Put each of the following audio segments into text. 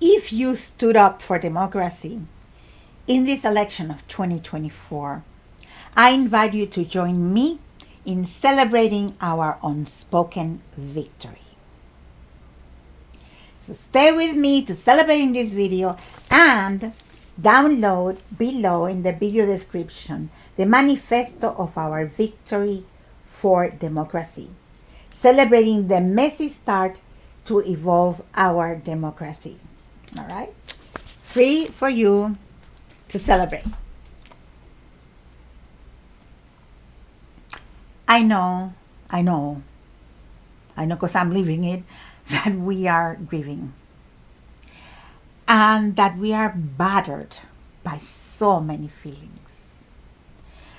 If you stood up for democracy in this election of 2024, I invite you to join me in celebrating our unspoken victory. So stay with me to celebrate in this video and download below in the video description the manifesto of our victory for democracy, celebrating the messy start to evolve our democracy. All right? Free for you to celebrate. I know, because I'm living it, that we are grieving and that we are battered by so many feelings.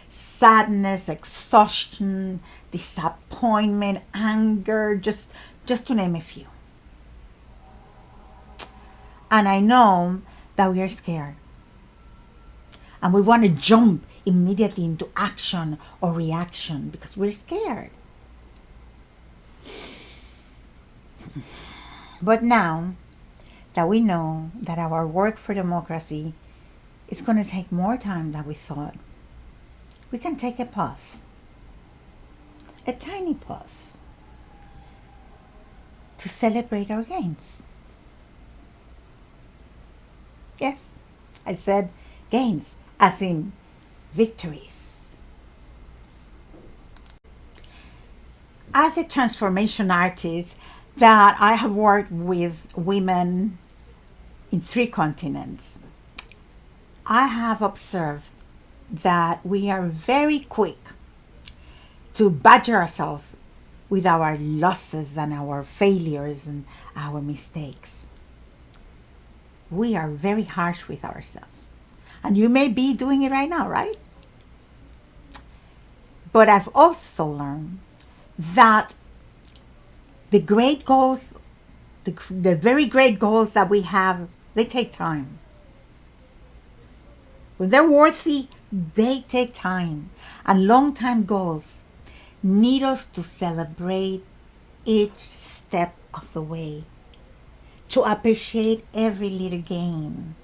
Sadness, exhaustion, disappointment, anger, just to name a few. And I know that we are scared. And we want to jump immediately into action or reaction because we're scared. But now that we know that our work for democracy is going to take more time than we thought, we can take a pause, a tiny pause, to celebrate our gains. Yes, I said gains, as in victories. As a transformation artist that I have worked with women in 3 continents, I have observed that we are very quick to badger ourselves with our losses and our failures and our mistakes. We are very harsh with ourselves. And you may be doing it right now, right? But I've also learned that the great goals, the very great goals that we have, they take time. When they're worthy, they take time. And long-time goals need us to celebrate each step of the way, to appreciate every little gain.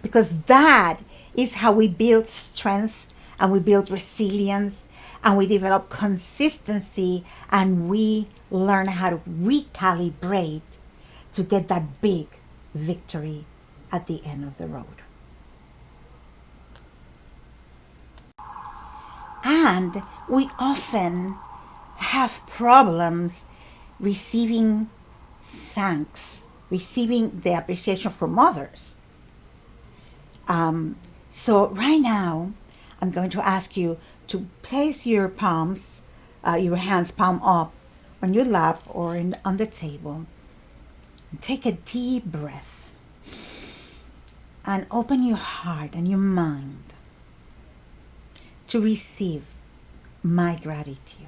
Because that is how we build strength and we build resilience and we develop consistency and we learn how to recalibrate to get that big victory at the end of the road. And we often have problems receiving thanks, receiving the appreciation from others. So right now, I'm going to ask you to place your palms, your hands palm up on your lap or on the table. Take a deep breath and open your heart and your mind to receive my gratitude.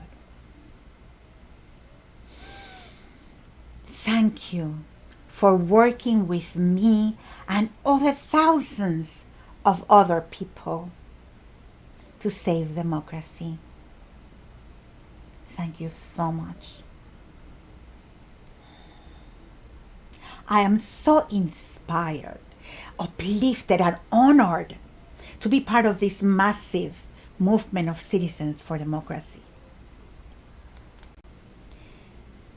Thank you for working with me and other thousands of other people to save democracy. Thank you so much. I am so inspired, uplifted, and honored to be part of this massive movement of citizens for democracy.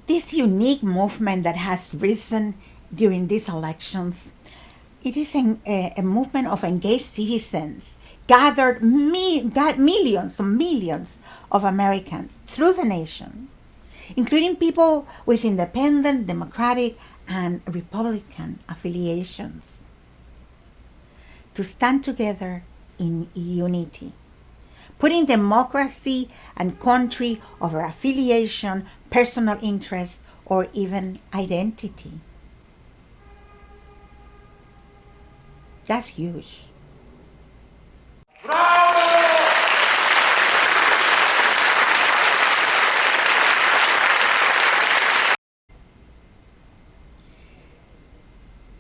This unique movement that has risen during these elections, it is a movement of engaged citizens, gathered millions of Americans through the nation, including people with independent, Democratic, and Republican affiliations, to stand together in unity, putting democracy and country over affiliation, personal interest, or even identity. That's huge. Bravo!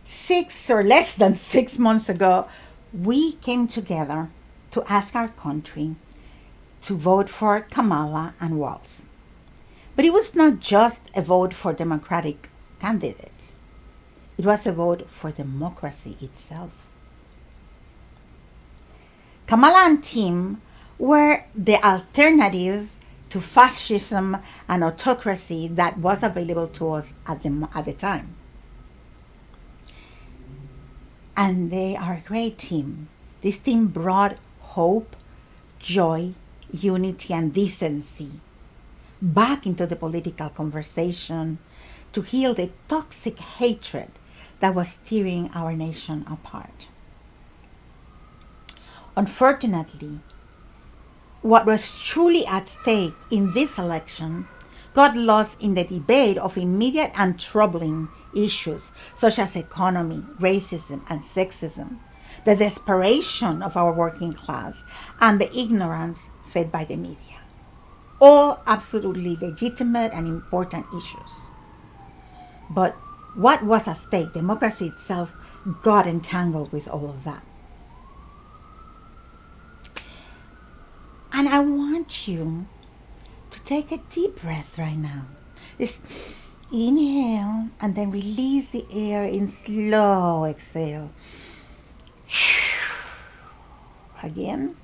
6 or less than 6 months ago, we came together to ask our country to vote for Kamala and Walz. But it was not just a vote for Democratic candidates. It was a vote for democracy itself. Kamala and Tim were the alternative to fascism and autocracy that was available to us at the time. And they are a great team. This team brought hope, joy, unity, and decency back into the political conversation to heal the toxic hatred that was tearing our nation apart. Unfortunately, what was truly at stake in this election got lost in the debate of immediate and troubling issues such as economy, racism, and sexism, the desperation of our working class, and the ignorance fed by the media. All absolutely legitimate and important issues. But what was at stake, democracy itself, got entangled with all of that. And I want you to take a deep breath right now. Just inhale and then release the air in slow exhale. Again.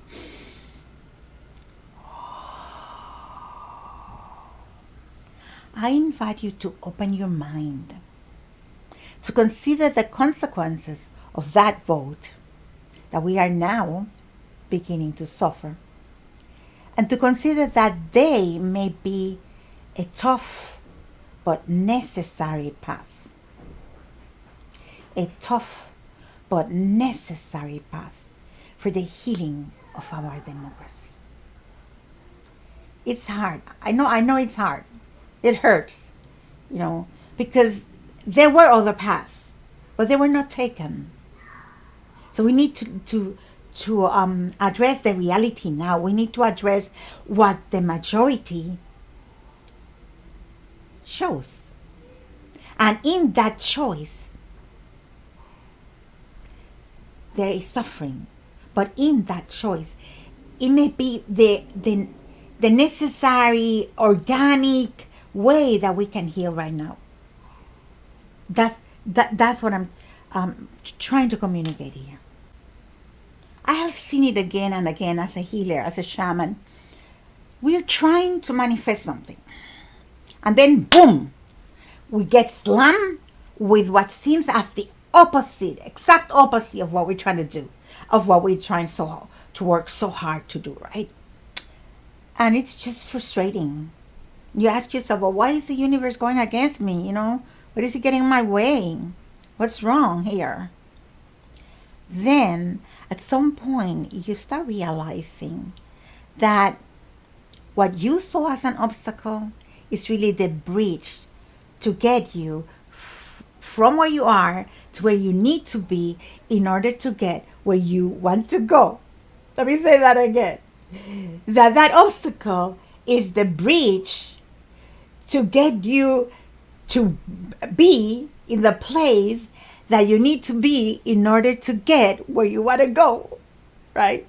I invite you to open your mind, to consider the consequences of that vote that we are now beginning to suffer, and to consider that they may be a tough but necessary path. A tough but necessary path for the healing of our democracy. It's hard. I know it's hard. It hurts, because there were other paths, but they were not taken. So we need to address the reality now. We need to address what the majority shows. And in that choice, there is suffering. But in that choice, it may be the necessary, organic way that we can heal right now. That's what I'm trying to communicate here. I have seen it again and again as a healer, as a shaman. We're trying to manifest something. And then, boom, we get slammed with what seems as the opposite, exact opposite of what we're trying to do, of what we're trying to work so hard to do, right? And it's just frustrating. You ask yourself, well, why is the universe going against me? What is it getting in my way? What's wrong here? Then, at some point, you start realizing that what you saw as an obstacle is really the bridge to get you from where you are to where you need to be in order to get where you want to go. Let me say that again. That obstacle is the bridge to get you to be in the place that you need to be in order to get where you want to go, right?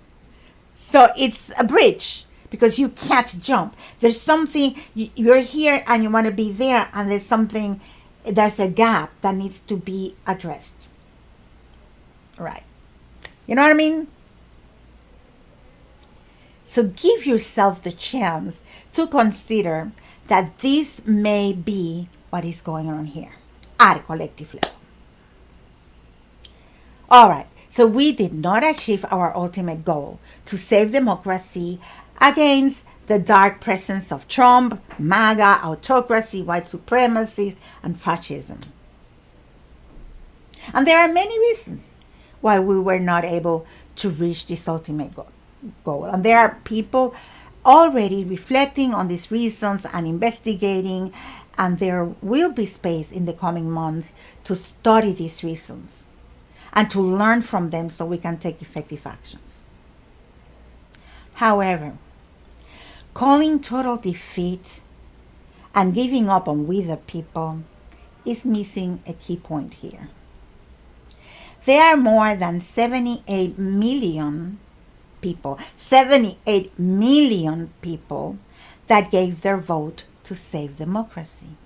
So it's a bridge because you can't jump. There's something, you're here and you want to be there, and there's a gap that needs to be addressed, right? You know what I mean? So give yourself the chance to consider that this may be what is going on here at a collective level. All right, so we did not achieve our ultimate goal to save democracy against the dark presence of Trump, MAGA, autocracy, white supremacy, and fascism. And there are many reasons why we were not able to reach this ultimate goal. And there are people already reflecting on these reasons and investigating, and there will be space in the coming months to study these reasons and to learn from them so we can take effective actions. However, calling total defeat and giving up on we the people is missing a key point here. There are more than 78 million people that gave their vote to save democracy.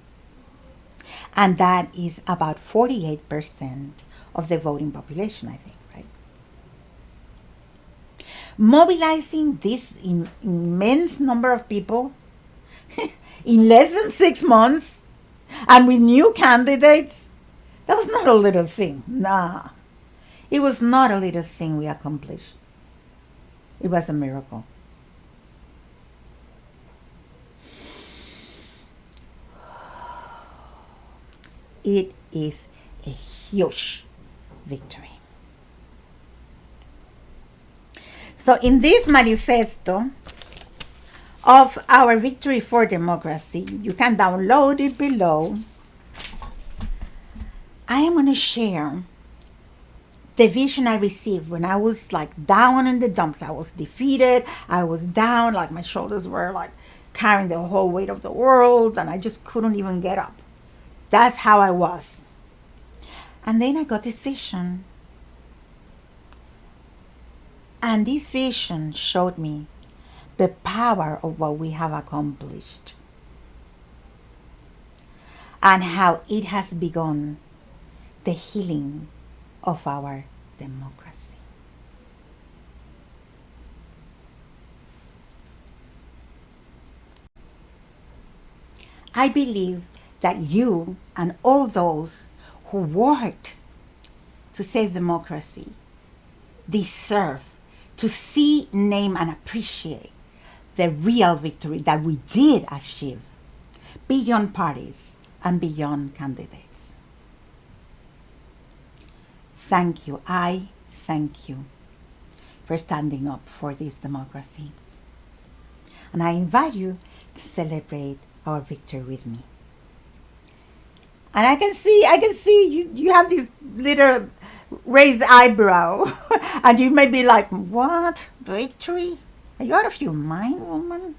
And that is about 48% of the voting population, I think, right? Mobilizing this immense number of people in less than 6 months and with new candidates, that was not a little thing. Nah, it was not a little thing we accomplished. It was a miracle. It is a huge victory. So in this manifesto of our Victory for Democracy, you can download it below. I am going to share the vision I received when I was like down in the dumps. I was defeated. I was down, like my shoulders were like carrying the whole weight of the world, and I just couldn't even get up. That's how I was. And then I got this vision. And this vision showed me the power of what we have accomplished and how it has begun the healing of our democracy. I believe that you and all those who worked to save democracy deserve to see, name, and appreciate the real victory that we did achieve beyond parties and beyond candidates. Thank you. I thank you for standing up for this democracy. And I invite you to celebrate our victory with me. And I can see you have this little raised eyebrow. And you may be like, what? Victory? Are you out of your mind, woman?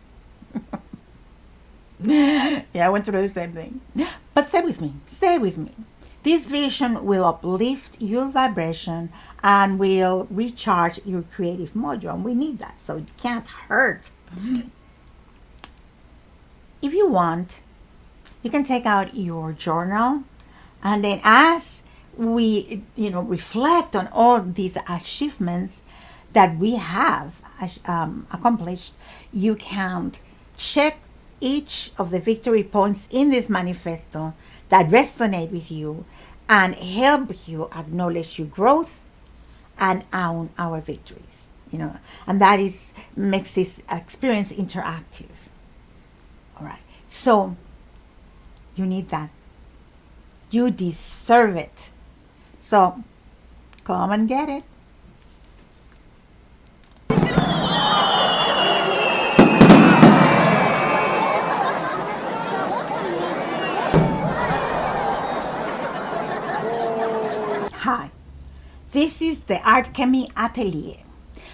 Yeah, I went through the same thing. But stay with me. Stay with me. This vision will uplift your vibration and will recharge your creative mojo. And we need that, so it can't hurt. If you want, you can take out your journal, and then as we reflect on all these achievements that we have accomplished, you can check each of the victory points in this manifesto that resonate with you and help you acknowledge your growth and own our victories. And that makes this experience interactive. All right, so you need that. You deserve it. So come and get it. Hi, this is the Alchemy Atelier,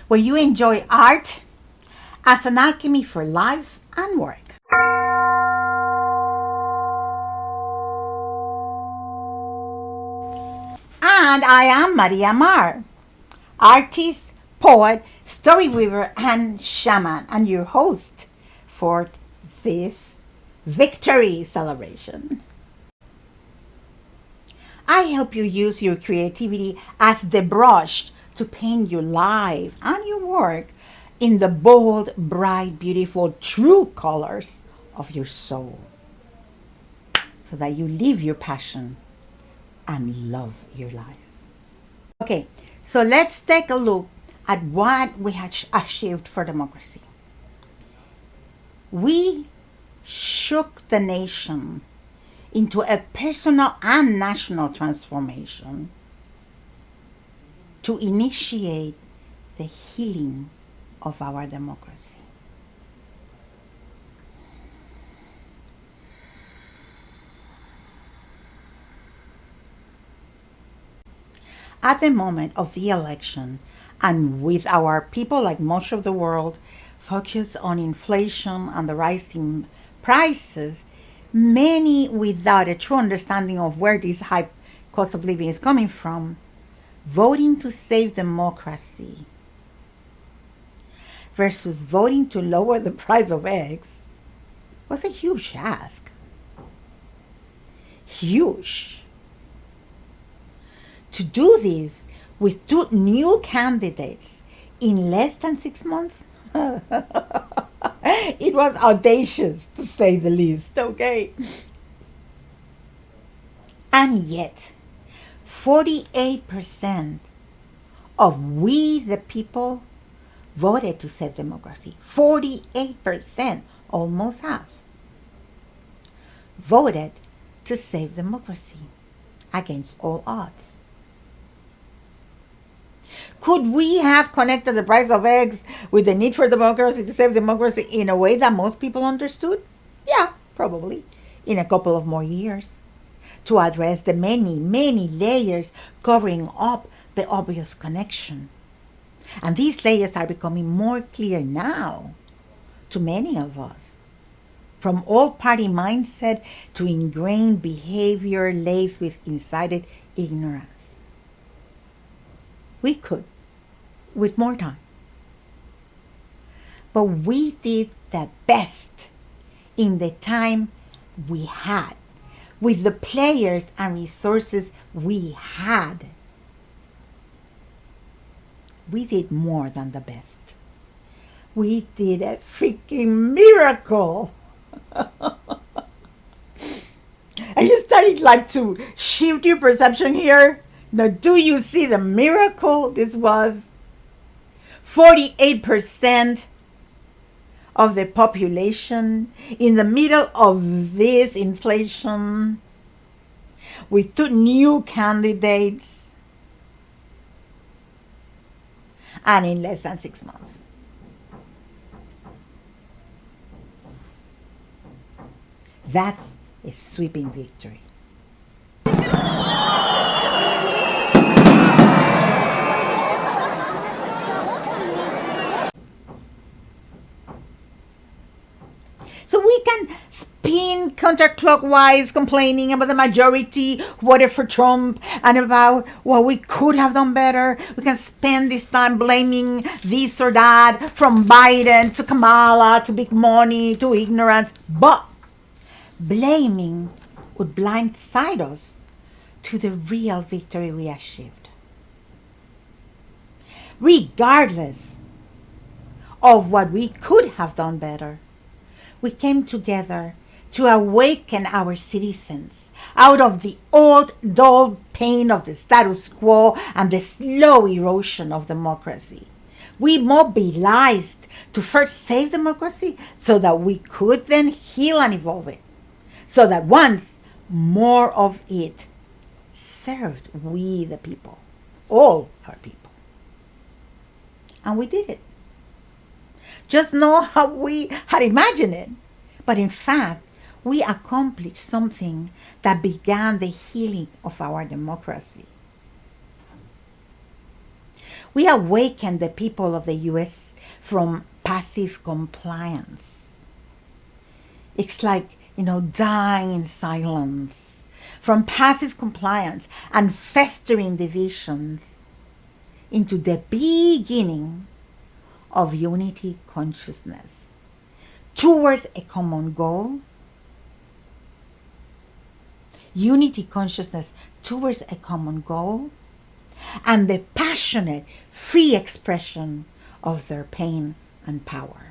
where you enjoy art as an alchemy for life and work. And I am Maria Mar, artist, poet, story weaver, and shaman, and your host for this victory celebration. I help you use your creativity as the brush to paint your life and your work in the bold, bright, beautiful, true colors of your soul, so that you live your passion and love your life. Okay, so let's take a look at what we had achieved for democracy. We shook the nation into a personal and national transformation to initiate the healing of our democracy. At the moment of the election, and with our people, like most of the world, focused on inflation and the rising prices, many without a true understanding of where this high cost of living is coming from, voting to save democracy versus voting to lower the price of eggs was a huge ask. huge. To do this with 2 new candidates in less than 6 months, it was audacious to say the least, okay? And yet, 48% of we the people voted to save democracy. 48%, almost half, voted to save democracy against all odds. Could we have connected the price of eggs with the need for democracy to save democracy in a way that most people understood? Yeah, probably, in a couple of more years, to address the many, many layers covering up the obvious connection. And these layers are becoming more clear now to many of us. From all-party mindset to ingrained behavior laced with incited ignorance. We could, with more time. But we did the best in the time we had, with the players and resources we had. We did more than the best. We did a freaking miracle. Are you starting like to shift your perception here? Now, do you see the miracle this was? 48% of the population in the middle of this inflation with 2 new candidates and in less than 6 months. That's a sweeping victory. So we can spin counterclockwise, complaining about the majority who voted for Trump and about what we could have done better. We can spend this time blaming this or that, from Biden to Kamala to big money to ignorance. But blaming would blindside us to the real victory we achieved. Regardless of what we could have done better, we came together to awaken our citizens out of the old, dull pain of the status quo and the slow erosion of democracy. We mobilized to first save democracy so that we could then heal and evolve it, so that once more of it served we the people, all our people. And we did it. Just not how we had imagined it, but in fact, we accomplished something that began the healing of our democracy. We awakened the people of the U.S. from passive compliance. It's like, dying in silence, from passive compliance and festering divisions into the beginning of unity consciousness towards a common goal. Unity consciousness towards a common goal and the passionate, free expression of their pain and power.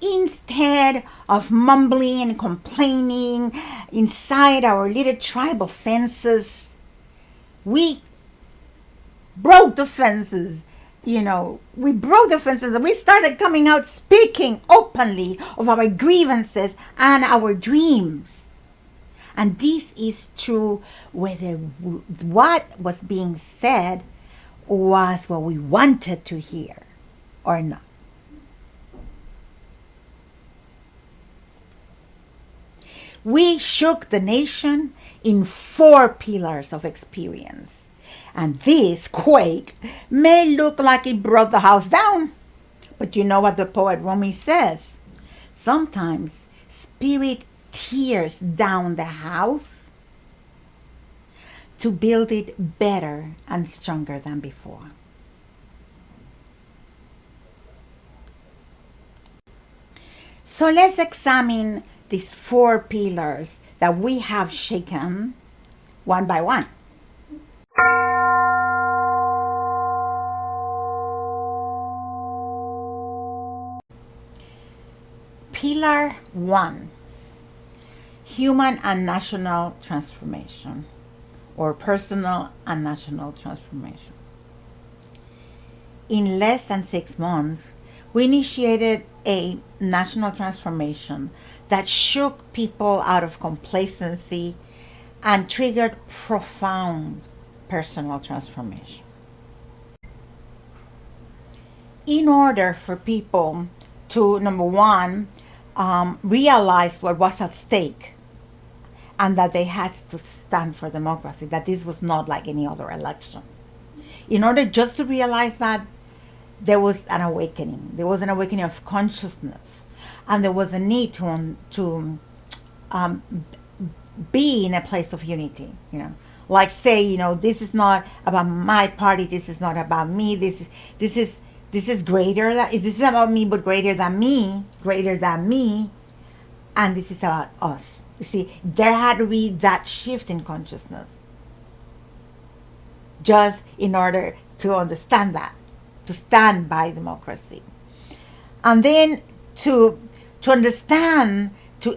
Instead of mumbling and complaining inside our little tribal fences, we broke the fences. We broke the fences and we started coming out speaking openly of our grievances and our dreams. And this is true whether what was being said was what we wanted to hear or not. We shook the nation in 4 pillars of experience. And this quake may look like it brought the house down. But you know what the poet Rumi says? Sometimes spirit tears down the house to build it better and stronger than before. So let's examine these 4 pillars that we have shaken one by one. Pillar 1, human and national transformation, or personal and national transformation. In less than 6 months, we initiated a national transformation that shook people out of complacency and triggered profound personal transformation. In order for people to, number one, realize what was at stake and that they had to stand for democracy, that this was not like any other election. In order just to realize that, there was an awakening. There was an awakening of consciousness, and there was a need to be in a place of unity. Like say, this is not about my party. This is not about me. This is greater. This is about me, but greater than me, and this is about us. You see, there had to be that shift in consciousness, just in order to understand that, to stand by democracy, and then to understand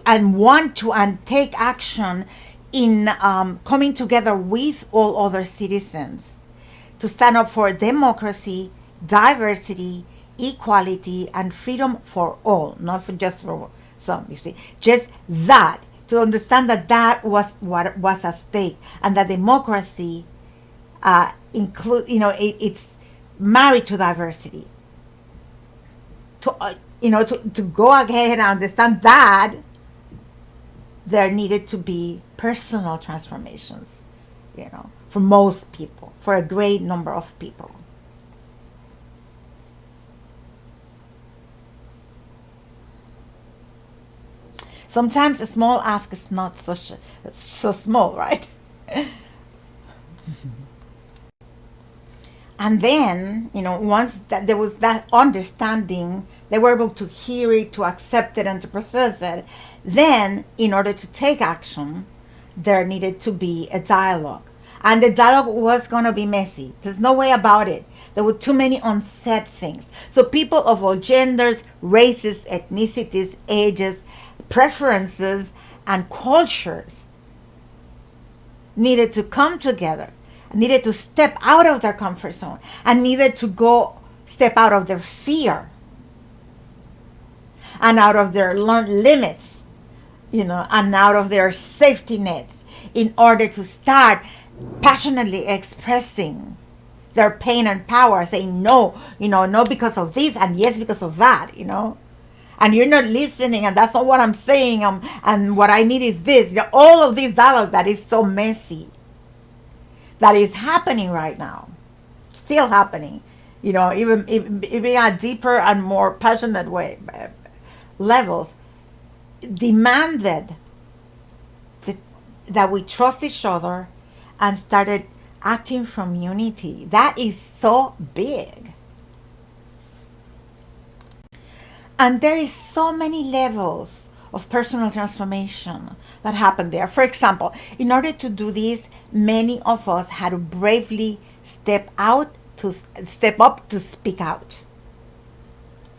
and want to and take action in coming together with all other citizens to stand up for democracy, diversity, equality, and freedom for all, not just for some. You see, just that, to understand that was what was at stake, and that democracy it's married to diversity. To go ahead and understand that, there needed to be personal transformations, for most people, for a great number of people. Sometimes a small ask is not so small, right? And then, once that there was that understanding, they were able to hear it, to accept it, and to process it. Then, in order to take action, there needed to be a dialogue. And the dialogue was going to be messy. There's no way about it. There were too many unsaid things. So people of all genders, races, ethnicities, ages, preferences, and cultures needed to come together, needed to step out of their comfort zone, and needed to step out of their fear and out of their learned limits, and out of their safety nets, in order to start passionately expressing their pain and power, saying no, no because of this, and yes because of that, and you're not listening, and that's not what I'm saying, and what I need is this. All of this dialogue that is so messy, that is happening right now, still happening, even at deeper and more passionate levels, demanded that we trust each other and started acting from unity. That is so big. And there is so many levels of personal transformation that happen there. For example, in order to do this, many of us had to bravely step up to speak out.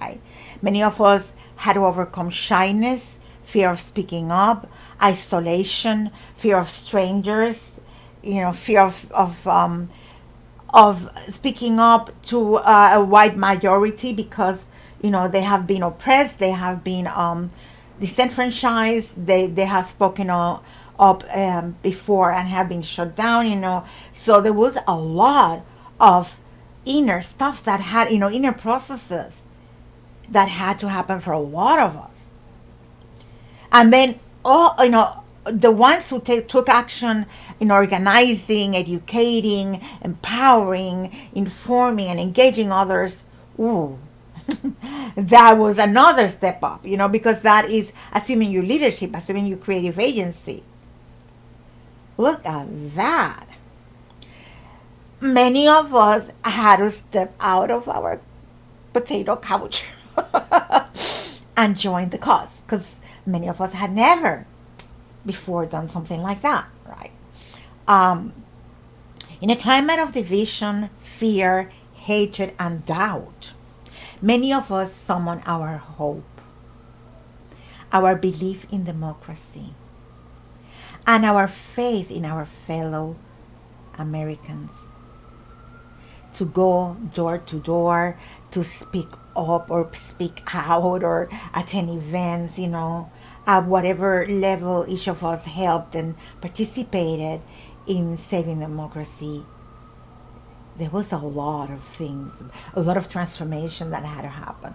Right? Many of us had to overcome shyness, fear of speaking up, isolation, fear of strangers, fear of speaking up to a white majority because they have been oppressed, they have been disenfranchised, they have spoken up before and have been shut down, So there was a lot of inner stuff that had, inner processes that had to happen for a lot of us. And then, the ones who took action in organizing, educating, empowering, informing, and engaging others, that was another step up, because that is assuming your leadership, assuming your creative agency. Look at that. Many of us had to step out of our potato couch and join the cause, because many of us had never before done something like that, right? Um, in a climate of division, fear, hatred, and doubt, many of us summon our hope, our belief in democracy, and our faith in our fellow Americans to go door to door, to speak up or speak out or attend events, at whatever level each of us helped and participated in saving democracy. There was a lot of things, a lot of transformation that had to happen.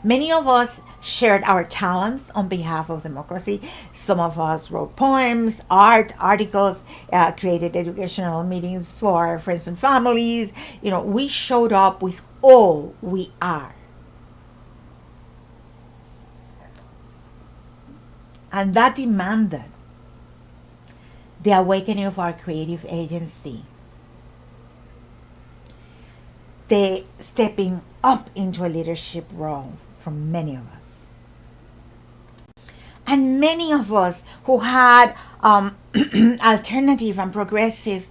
Many of us shared our talents on behalf of democracy. Some of us wrote poems, art, articles, created educational meetings for friends and families. We showed up with all we are. And that demanded the awakening of our creative agency, the stepping up into a leadership role for many of us. And many of us who had alternative and progressive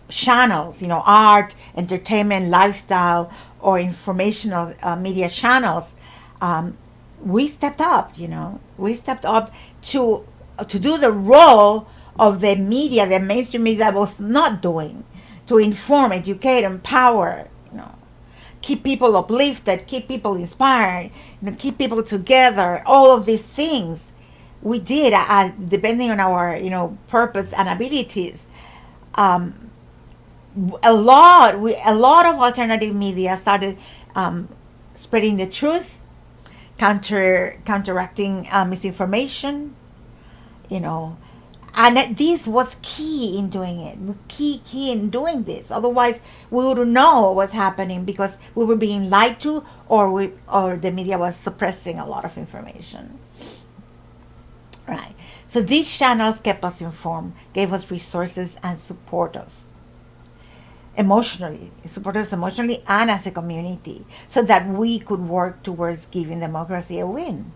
channels, art, entertainment, lifestyle, or informational media channels, we stepped up, we stepped up to do the role of the media, the mainstream media that was not doing, to inform, educate, empower, keep people uplifted, keep people inspired, keep people together. All of these things we did, depending on our, purpose and abilities. A lot of alternative media started spreading the truth, counteracting misinformation, and this was key in doing it. Key in doing this. Otherwise, we wouldn't know what was happening because we were being lied to, or the media was suppressing a lot of information. Right. So these channels kept us informed, gave us resources, and support us emotionally and as a community, so that we could work towards giving democracy a win.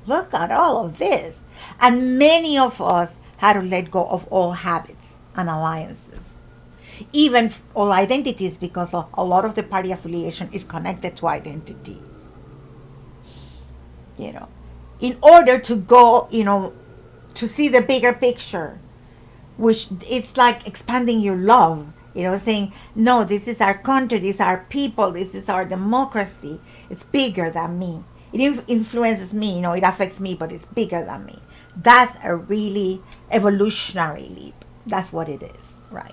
Look at all of this. And many of us had to let go of all habits and alliances, even all identities, because a lot of the party affiliation is connected to identity. In order to go, to see the bigger picture, which is like expanding your love, saying, no, this is our country, this is our people, this is our democracy. It's bigger than me. It influences me, it affects me, but it's bigger than me. That's a really evolutionary leap. That's what it is, right?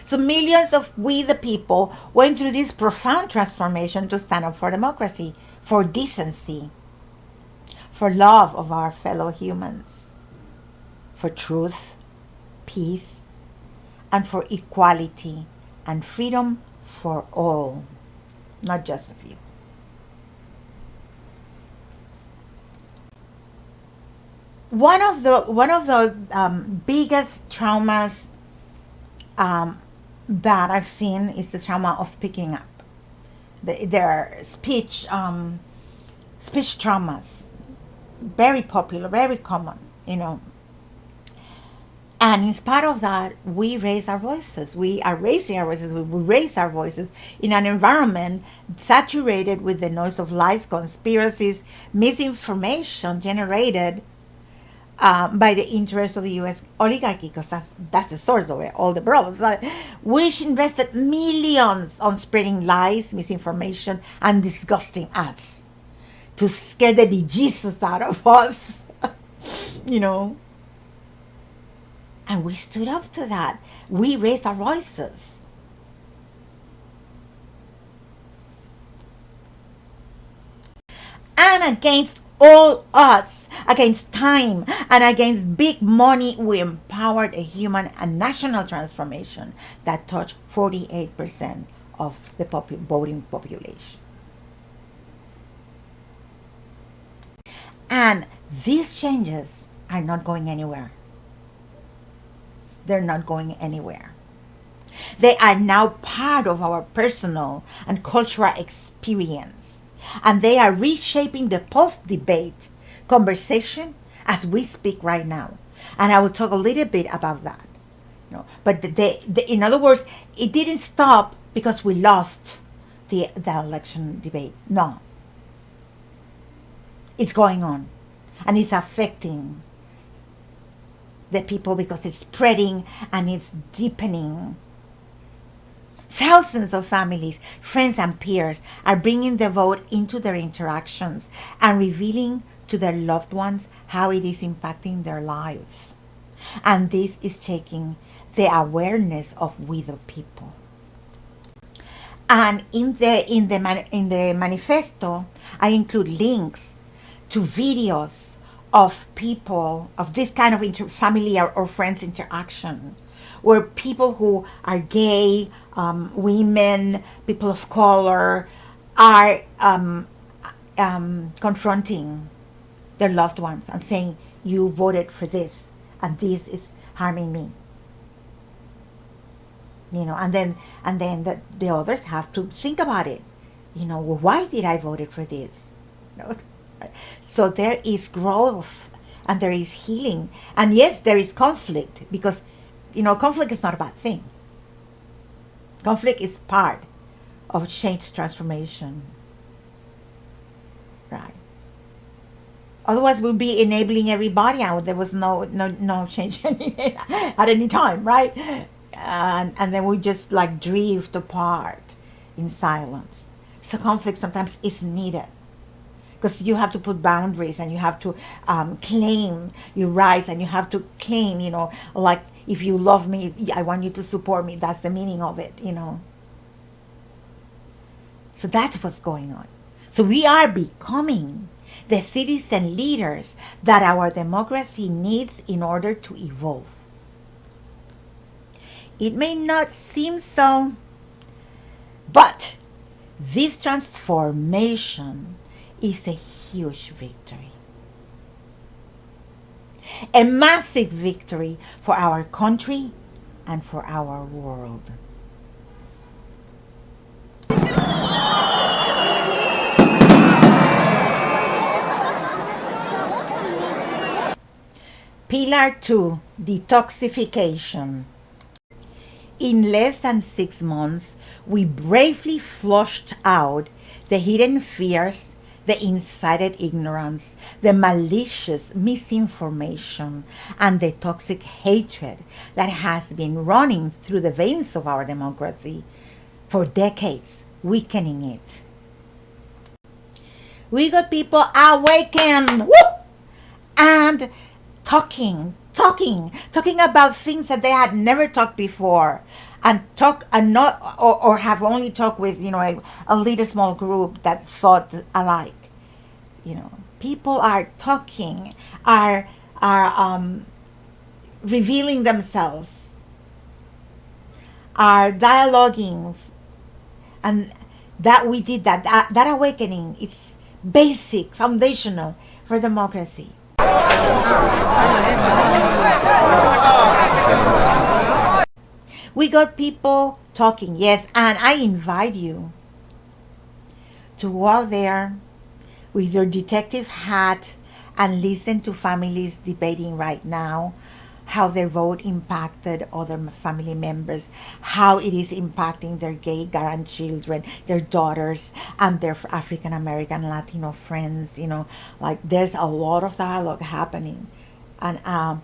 So millions of we the people went through this profound transformation to stand up for democracy, for decency, for love of our fellow humans, for truth, peace, and for equality and freedom for all, not just a few. One of the biggest traumas that I've seen is the trauma of speaking up. There are speech traumas, very popular, very common, And in spite of that, we raise our voices. We are raising our voices. We raise our voices in an environment saturated with the noise of lies, conspiracies, misinformation generated by the interest of the U.S. oligarchy, because that's the source of it, all the problems, which invested millions on spreading lies, misinformation, and disgusting ads to scare the bejesus out of us, And we stood up to that. We raised our voices. And against all odds, against time, and against big money, we empowered a human and national transformation that touched 48% of the voting population. And these changes are not going anywhere. They're not going anywhere. They are now part of our personal and cultural experience. And they are reshaping the post-debate conversation as we speak right now. And I will talk a little bit about that. But in other words, it didn't stop because we lost the election debate. No. It's going on. And it's affecting the people because it's spreading and it's deepening. Thousands of families, friends, and peers are bringing the vote into their interactions and revealing to their loved ones how it is impacting their lives. And this is taking the awareness of widowed people. And in the manifesto, I include links to videos of people, of this kind of family or friends interaction, where people who are gay, women, people of color, are confronting their loved ones and saying, you voted for this, and this is harming me. And then the others have to think about it. Well, why did I vote for this? So there is growth and there is healing. And yes, there is conflict because, conflict is not a bad thing. Conflict is part of change transformation. Right. Otherwise, we'll be enabling everybody and there was no change at any time, right? And then we just drift apart in silence. So conflict sometimes is needed because you have to put boundaries and you have to claim your rights and you have to claim, if you love me, I want you to support me. That's the meaning of it, So that's what's going on. So we are becoming the citizen leaders that our democracy needs in order to evolve. It may not seem so, but this transformation is a huge victory. A massive victory for our country and for our world. Pillar 2, detoxification. In less than 6 months, we bravely flushed out the hidden fears, the incited ignorance, the malicious misinformation, and the toxic hatred that has been running through the veins of our democracy for decades, weakening it. We got people awakened, and talking about things that they had never talked before, and have only talked with a little small group that thought alike. People are talking, are revealing themselves, are dialoguing, and that we did that awakening. It's basic, foundational for democracy. We got people talking, yes, and I invite you to go out there with your detective hat and listen to families debating right now how their vote impacted other family members, how it is impacting their gay grandchildren, their daughters, and their African American Latino friends. There's a lot of dialogue happening. And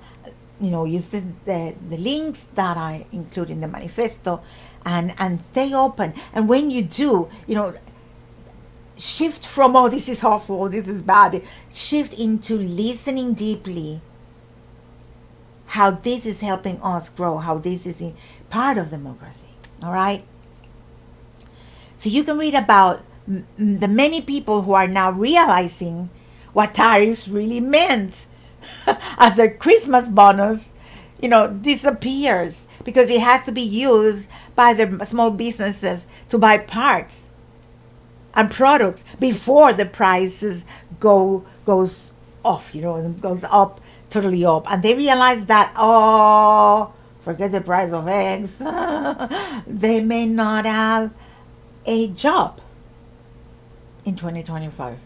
use the links that I include in the manifesto and stay open. And when you do, shift from, oh, this is awful, this is bad, shift into listening deeply, how this is helping us grow, how this is part of democracy. All right? So you can read about the many people who are now realizing what tariffs really meant as their Christmas bonus, disappears because it has to be used by the small businesses to buy parts and products before the prices goes off, and goes up, totally up. And they realize that, forget the price of eggs. They may not have a job. in 2025.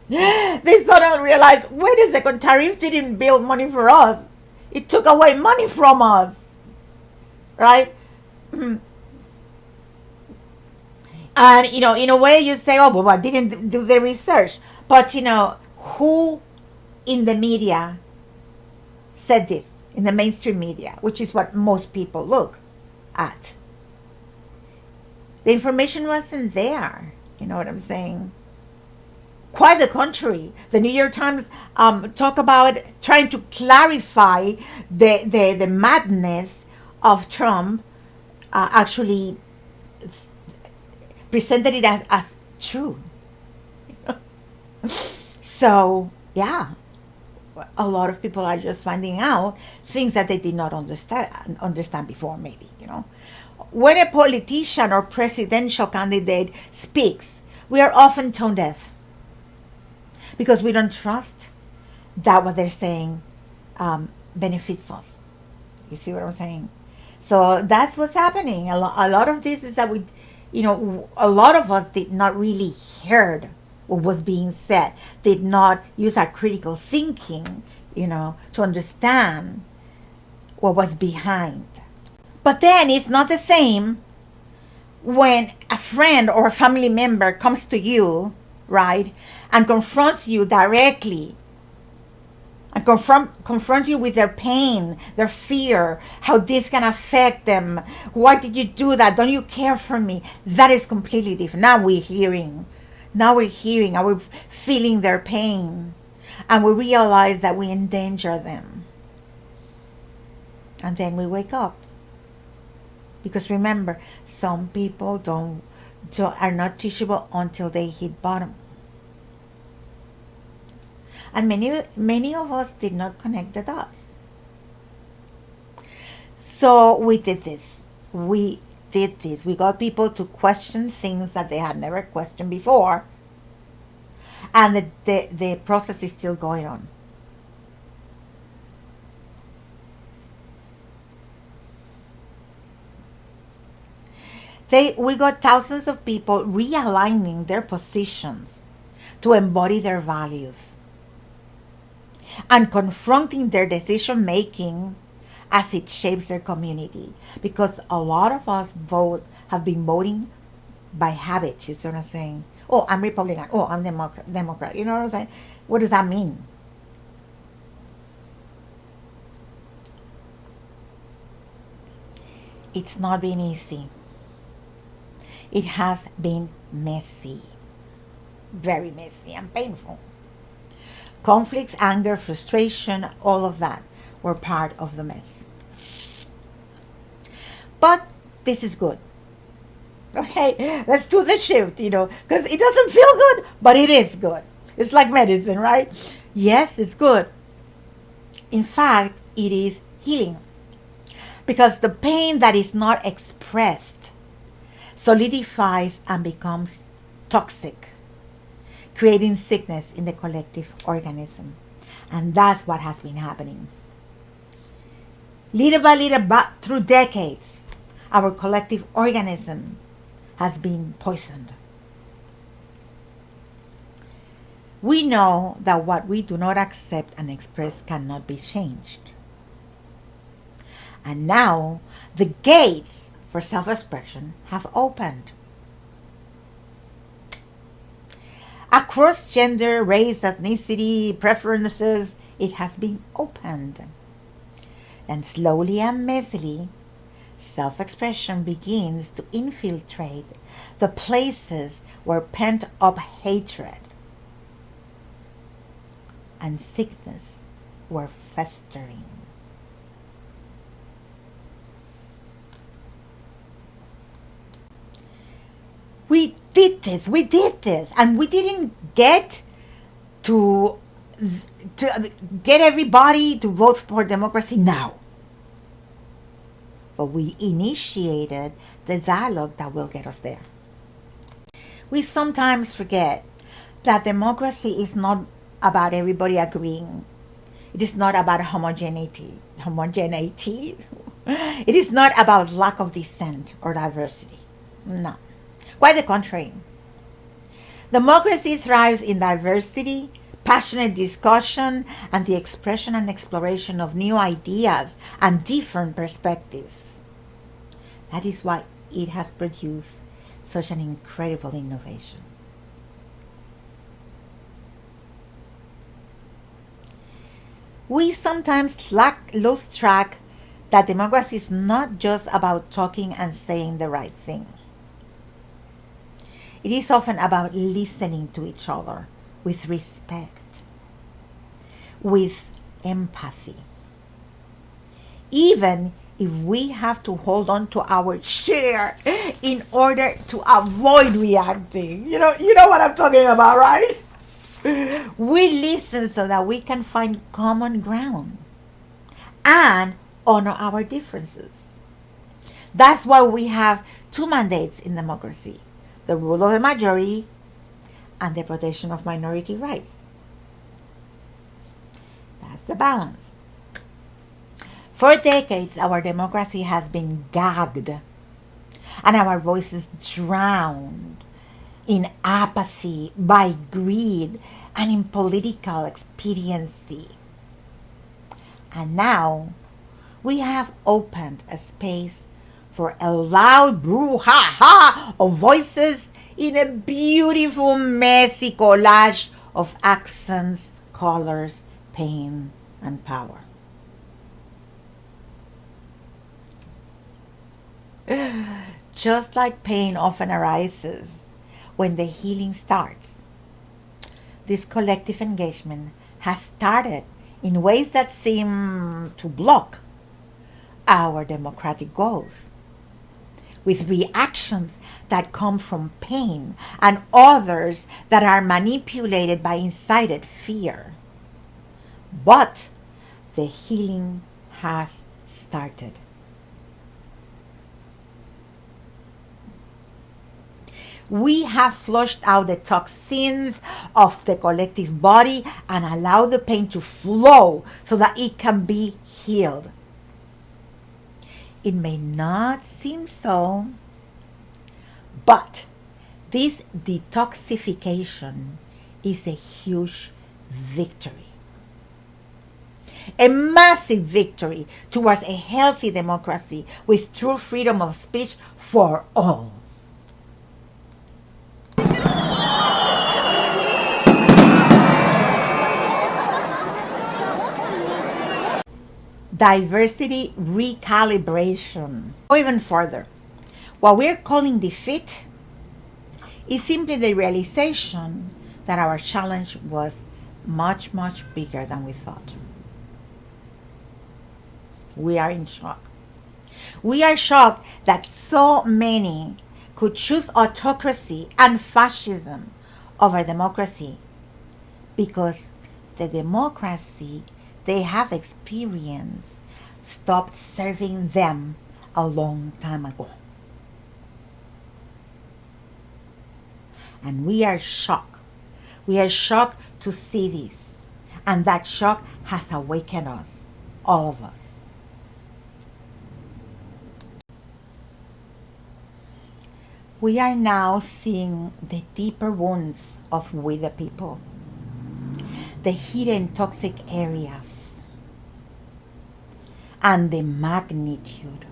They suddenly realized, wait a second, tariffs didn't build money for us. It took away money from us, right? And, in a way you say, oh, well, I didn't do the research. But, who in the media said this, in the mainstream media, which is what most people look at? The information wasn't there. You know what I'm saying? Quite the contrary. The New York Times talk about trying to clarify the madness of Trump, actually presented it as true. So, yeah, a lot of people are just finding out things that they did not understand before, maybe. When a politician or presidential candidate speaks, we are often tone deaf because we don't trust that what they're saying benefits us. You see what I'm saying? So that's what's happening. A lot of this is that a lot of us did not really hear what was being said, did not use our critical thinking, to understand what was behind. But then it's not the same when a friend or a family member comes to you, right, and confronts you directly, and confronts you with their pain, their fear, how this can affect them. Why did you do that? Don't you care for me? That is completely different. Now we're hearing, and we're feeling their pain, and we realize that we endanger them. And then we wake up. Because remember, some people are not teachable until they hit bottom. And many of us did not connect the dots. So we did this. We got people to question things that they had never questioned before. And the process is still going on. We got thousands of people realigning their positions to embody their values and confronting their decision making as it shapes their community. Because a lot of us have been voting by habit. You see what I'm saying? Oh, I'm Republican. Oh, I'm Democrat. You know what I'm saying? What does that mean? It's not been easy. It has been messy, very messy and painful. Conflicts, anger, frustration, all of that were part of the mess. But this is good. Okay, let's do the shift, because it doesn't feel good, but it is good. It's like medicine, right? Yes, it's good. In fact, it is healing. Because the pain that is not expressed solidifies and becomes toxic, creating sickness in the collective organism. And that's what has been happening. Little by little, but through decades, our collective organism has been poisoned. We know that what we do not accept and express cannot be changed. And now the gates for self-expression have opened. Across gender, race, ethnicity, preferences, it has been opened. And slowly and messily, self-expression begins to infiltrate the places where pent-up hatred and sickness were festering. We did this, and we didn't get to get everybody to vote for democracy now. But we initiated the dialogue that will get us there. We sometimes forget that democracy is not about everybody agreeing. It is not about homogeneity. It is not about lack of dissent or diversity. No. Quite the contrary. Democracy thrives in diversity, passionate discussion, and the expression and exploration of new ideas and different perspectives. That is why it has produced such an incredible innovation. We sometimes lose track that democracy is not just about talking and saying the right thing. It is often about listening to each other with respect, with empathy. Even if we have to hold on to our chair in order to avoid reacting. You know what I'm talking about, right? We listen so that we can find common ground and honor our differences. That's why we have two mandates in democracy: the rule of the majority and the protection of minority rights. That's the balance. For decades, our democracy has been gagged and our voices drowned in apathy, by greed, and in political expediency. And now we have opened a space for a loud brouhaha of voices in a beautiful, messy collage of accents, colors, pain, and power. Just like pain often arises when the healing starts, this collective engagement has started in ways that seem to block our democratic goals, with reactions that come from pain and others that are manipulated by incited fear. But the healing has started. We have flushed out the toxins of the collective body and allowed the pain to flow so that it can be healed. It may not seem so, but this detoxification is a huge victory. A massive victory towards a healthy democracy with true freedom of speech for all. Diversity recalibration. Or even further, what we're calling defeat is simply the realization that our challenge was much, much bigger than we thought. We are in shock. We are shocked that so many could choose autocracy and fascism over democracy because the democracy they have experienced stopped serving them a long time ago. And we are shocked. We are shocked to see this. And that shock has awakened us, all of us. We are now seeing the deeper wounds of we the people, the hidden toxic areas, and the magnitude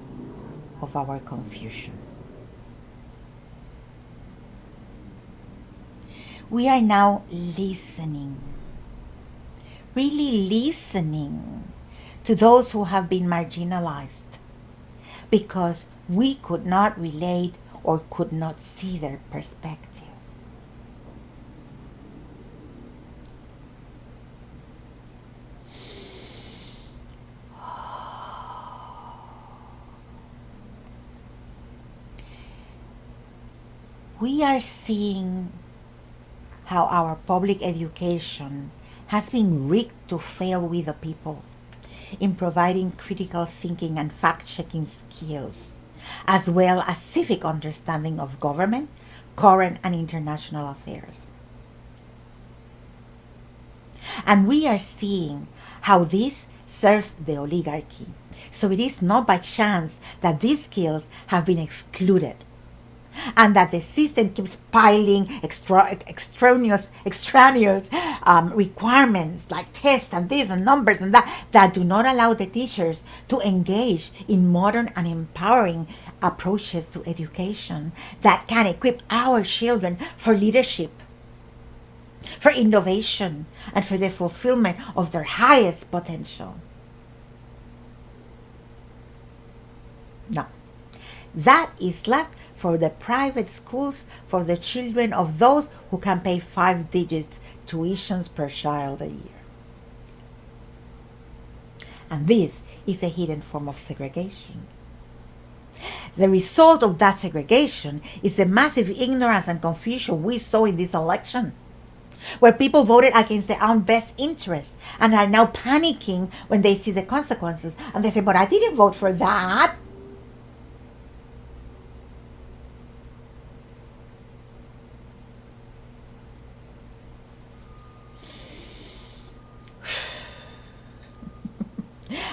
of our confusion. We are now listening, really listening to those who have been marginalized because we could not relate or could not see their perspective. We are seeing how our public education has been rigged to fail with the people in providing critical thinking and fact-checking skills, as well as civic understanding of government, current and international affairs. And we are seeing how this serves the oligarchy. So it is not by chance that these skills have been excluded. and that the system keeps piling extraneous requirements like tests and this and numbers and that do not allow the teachers to engage in modern and empowering approaches to education that can equip our children for leadership, for innovation, and for the fulfillment of their highest potential. No, that is left for the private schools for the children of those who can pay 5 digits tuitions per child a year. And this is a hidden form of segregation. The result of that segregation is the massive ignorance and confusion we saw in this election, where people voted against their own best interest and are now panicking when they see the consequences. And they say, but I didn't vote for that.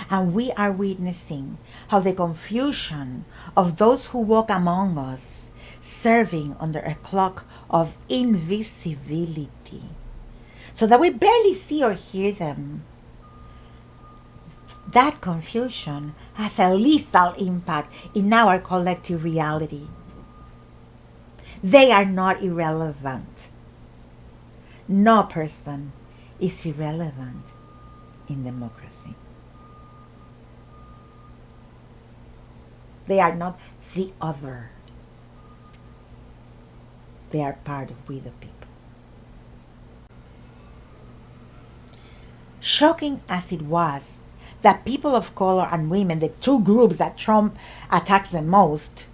And we are witnessing how the confusion of those who walk among us, serving under a cloak of invisibility, so that we barely see or hear them. That confusion has a lethal impact in our collective reality. They are not irrelevant. No person is irrelevant in democracy. They are not the other. They are part of we the people. Shocking as it was that people of color and women, the two groups that Trump attacks the most,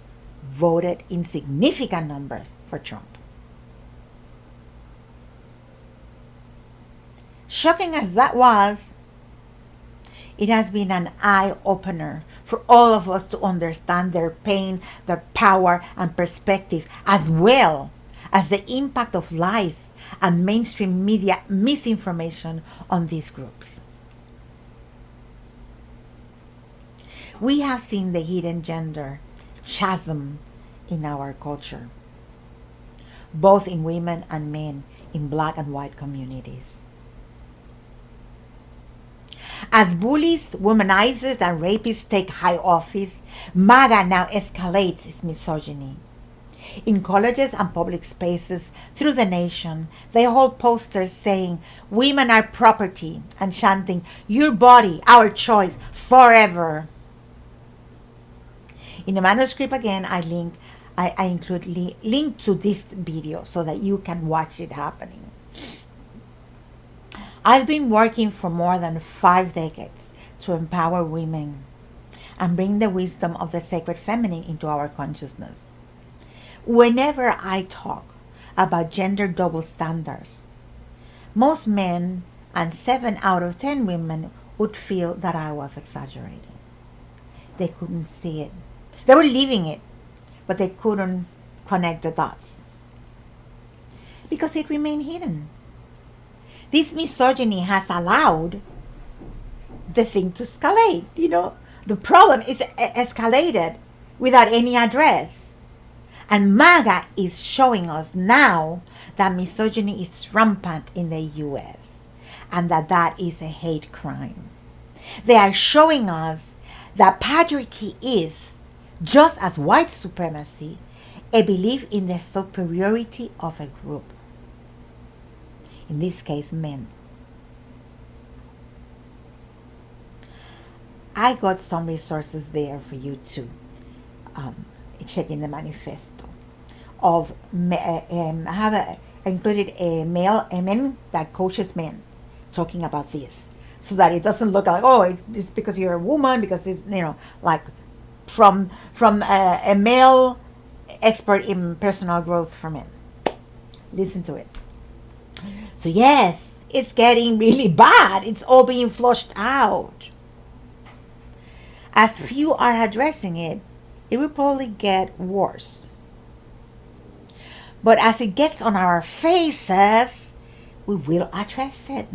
voted in significant numbers for Trump. Shocking as that was, it has been an eye-opener for all of us to understand their pain, their power, and perspective, as well as the impact of lies and mainstream media misinformation on these groups. We have seen the hidden gender chasm in our culture, both in women and men in Black and white communities. As bullies, womanizers, and rapists take high office, MAGA now escalates its misogyny. In colleges and public spaces through the nation, they hold posters saying, "Women are property," and chanting, "Your body, our choice, forever." In the manuscript, again, I include link to this video so that you can watch it happening. I've been working for more than 5 decades to empower women and bring the wisdom of the sacred feminine into our consciousness. Whenever I talk about gender double standards, most men and 7 out of 10 women would feel that I was exaggerating. They couldn't see it. They were living it, but they couldn't connect the dots because it remained hidden. This misogyny has allowed the thing to escalate. The problem is escalated without any address. And MAGA is showing us now that misogyny is rampant in the US and that is a hate crime. They are showing us that patriarchy is, just as white supremacy, a belief in the superiority of a group. In this case, men. I got some resources there for you to check in the manifesto. I have included a men that coaches men talking about this, so that it doesn't look like, oh, it's because you're a woman, because it's like from a male expert in personal growth for men. Listen to it. So yes, it's getting really bad. It's all being flushed out. As few are addressing it, it will probably get worse. But as it gets on our faces, we will address it.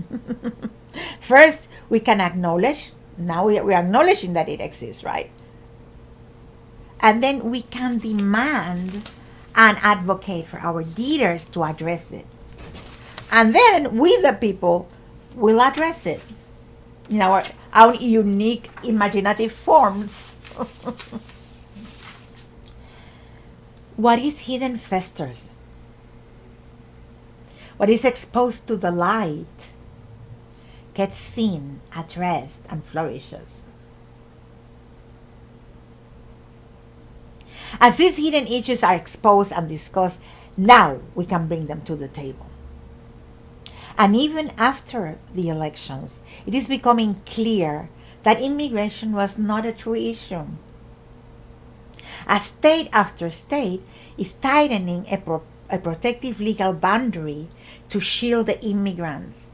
First, we can acknowledge. Now we're acknowledging that it exists, right? And then we can demand and advocate for our leaders to address it. And then we, the people, will address it in our unique imaginative forms. What is hidden festers. What is exposed to the light gets seen, addressed, and flourishes. As these hidden issues are exposed and discussed, now we can bring them to the table. And even after the elections, it is becoming clear that immigration was not a true issue. As state after state is tightening a protective legal boundary to shield the immigrants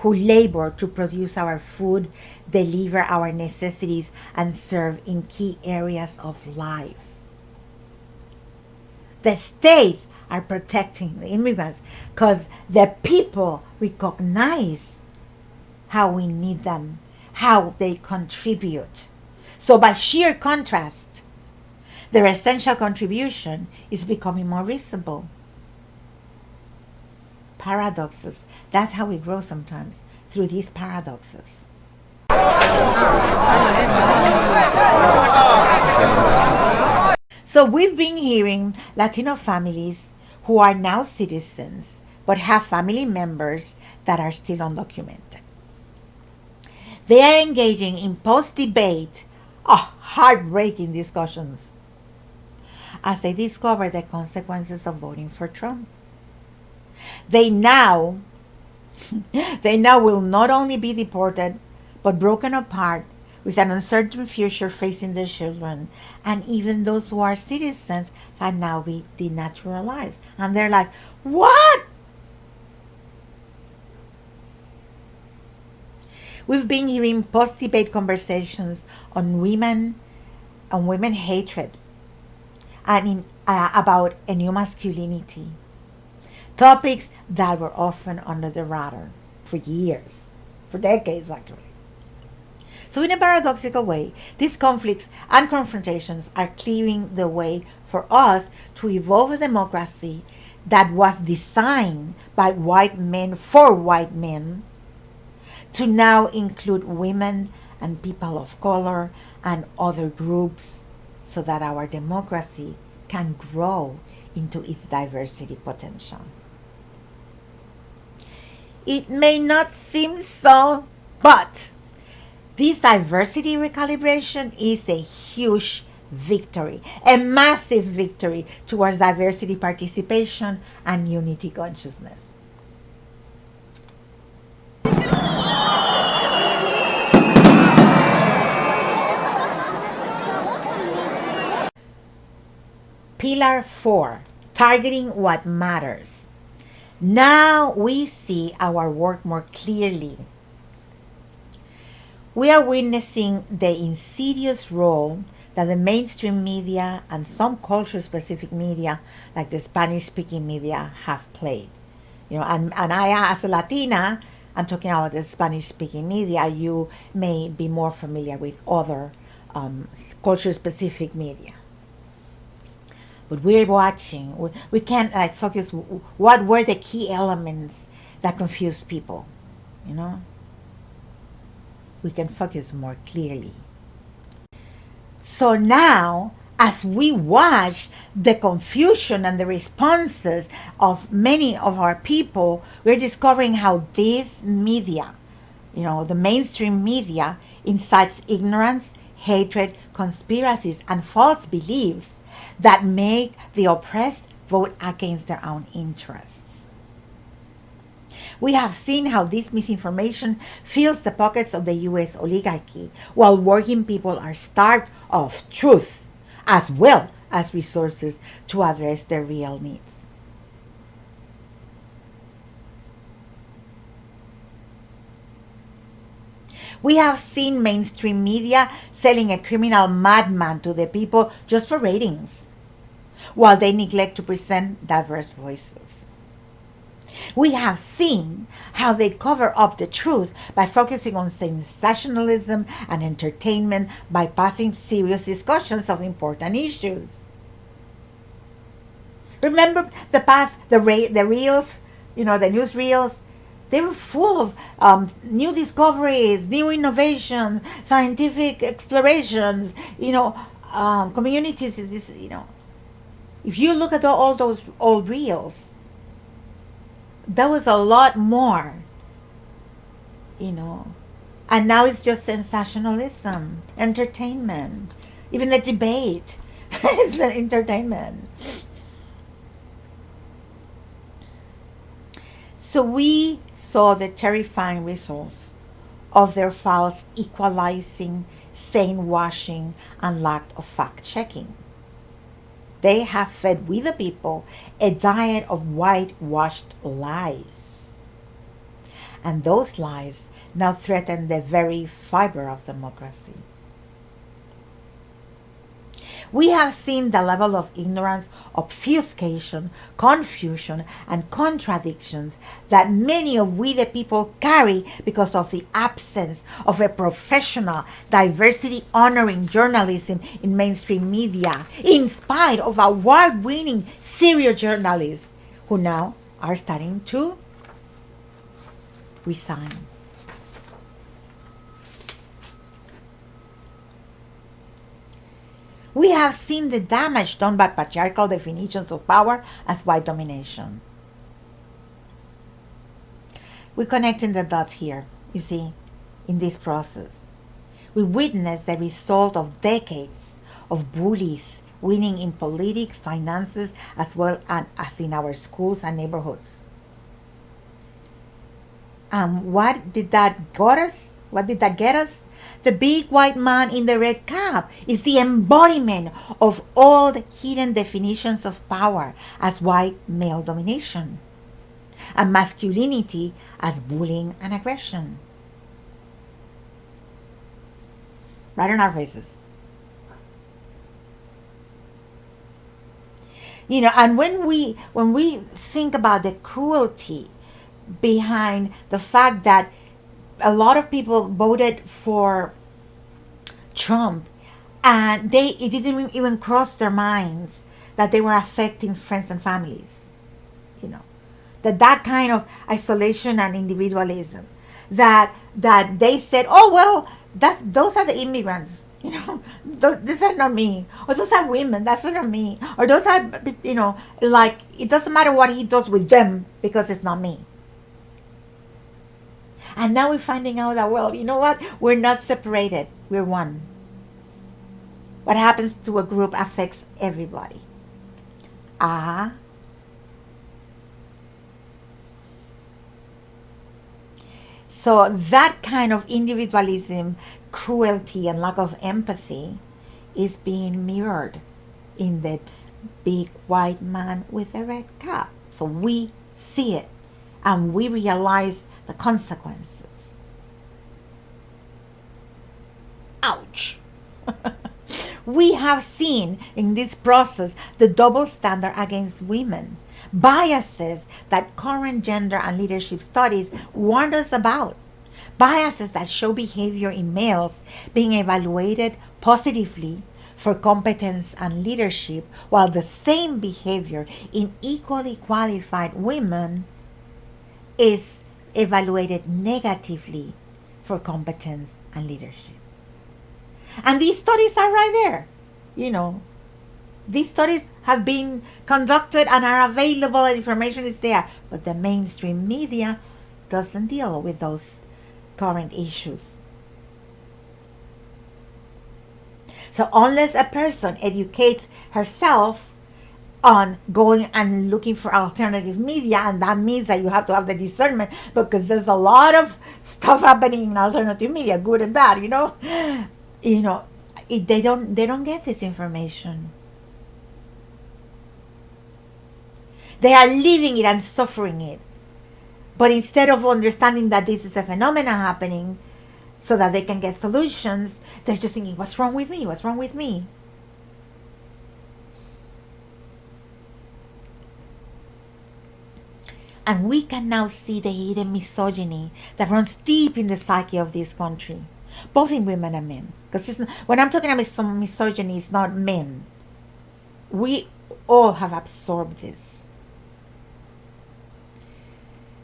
who labor to produce our food, deliver our necessities, and serve in key areas of life. The states are protecting the immigrants because the people recognize how we need them, how they contribute. So by sheer contrast, their essential contribution is becoming more visible. Paradoxes. That's how we grow sometimes, through these paradoxes. So we've been hearing Latino families who are now citizens but have family members that are still undocumented. They are engaging in post-debate, heartbreaking discussions as they discover the consequences of voting for Trump. They now will not only be deported, but broken apart with an uncertain future facing their children. And even those who are citizens can now be denaturalized. And they're like, what? We've been hearing post-debate conversations on women hatred, and about a new masculinity. Topics that were often under the radar for years, for decades actually. So in a paradoxical way, these conflicts and confrontations are clearing the way for us to evolve a democracy that was designed by white men for white men to now include women and people of color and other groups so that our democracy can grow into its diversity potential. It may not seem so, but this diversity recalibration is a huge victory, a massive victory towards diversity participation and unity consciousness. Pillar 4, targeting what matters. Now we see our work more clearly. We are witnessing the insidious role that the mainstream media and some culture-specific media, like the Spanish-speaking media, have played. And I, as a Latina, I'm talking about the Spanish-speaking media. You may be more familiar with other culture-specific media. But we're watching. We can't focus. What were the key elements that confused people? We can focus more clearly. So now, as we watch the confusion and the responses of many of our people, we're discovering how this media, the mainstream media, incites ignorance, hatred, conspiracies, and false beliefs that make the oppressed vote against their own interests. We have seen how this misinformation fills the pockets of the U.S. oligarchy, while working people are starved of truth, as well as resources to address their real needs. We have seen mainstream media selling a criminal madman to the people just for ratings, while they neglect to present diverse voices. We have seen how they cover up the truth by focusing on sensationalism and entertainment, bypassing serious discussions of important issues. Remember the past, the reels, the news reels. They were full of new discoveries, new innovations, scientific explorations. Communities. If you look at all those old reels, there was a lot more. And now it's just sensationalism, entertainment, even the debate. It's an entertainment. So we saw the terrifying results of their false equalizing, sane washing, and lack of fact checking. They have fed we the people a diet of whitewashed lies. And those lies now threaten the very fiber of democracy. We have seen the level of ignorance, obfuscation, confusion, and contradictions that many of we the people carry because of the absence of a professional, diversity-honoring journalism in mainstream media, in spite of award-winning serious journalists who now are starting to resign. We have seen the damage done by patriarchal definitions of power as white domination. We're connecting the dots here, you see, in this process. We witness the result of decades of bullies winning in politics, finances, as well as in our schools and neighborhoods. What did that get us? What did that get us? The big white man in the red cap is the embodiment of all the hidden definitions of power as white male domination, and masculinity as bullying and aggression. Right on our faces. And when we think about the cruelty behind the fact that a lot of people voted for Trump, and it didn't even cross their minds that they were affecting friends and families. That kind of isolation and individualism, that they said, oh well, those are the immigrants. These are not me, or those are women. That's not me, or those are like it doesn't matter what he does with them because it's not me. And now we're finding out that, well, you know what? We're not separated. We're one. What happens to a group affects everybody. So that kind of individualism, cruelty, and lack of empathy is being mirrored in the big white man with a red cap. So we see it and we realize the consequences. Ouch. We have seen in this process the double standard against women, biases that current gender and leadership studies warned us about, biases that show behavior in males being evaluated positively for competence and leadership, while the same behavior in equally qualified women is evaluated negatively for competence and leadership. And these studies are right there. These studies have been conducted and are available, and information is there. But the mainstream media doesn't deal with those current issues. So unless a person educates herself on going and looking for alternative media, and that means that you have to have the discernment, because there's a lot of stuff happening in alternative media, good and bad, they don't get this information. They are living it and suffering it. But instead of understanding that this is a phenomenon happening so that they can get solutions, they're just thinking, what's wrong with me? What's wrong with me? And we can now see the hidden misogyny that runs deep in the psyche of this country, both in women and men. Because when I'm talking about some misogyny, it's not men. We all have absorbed this.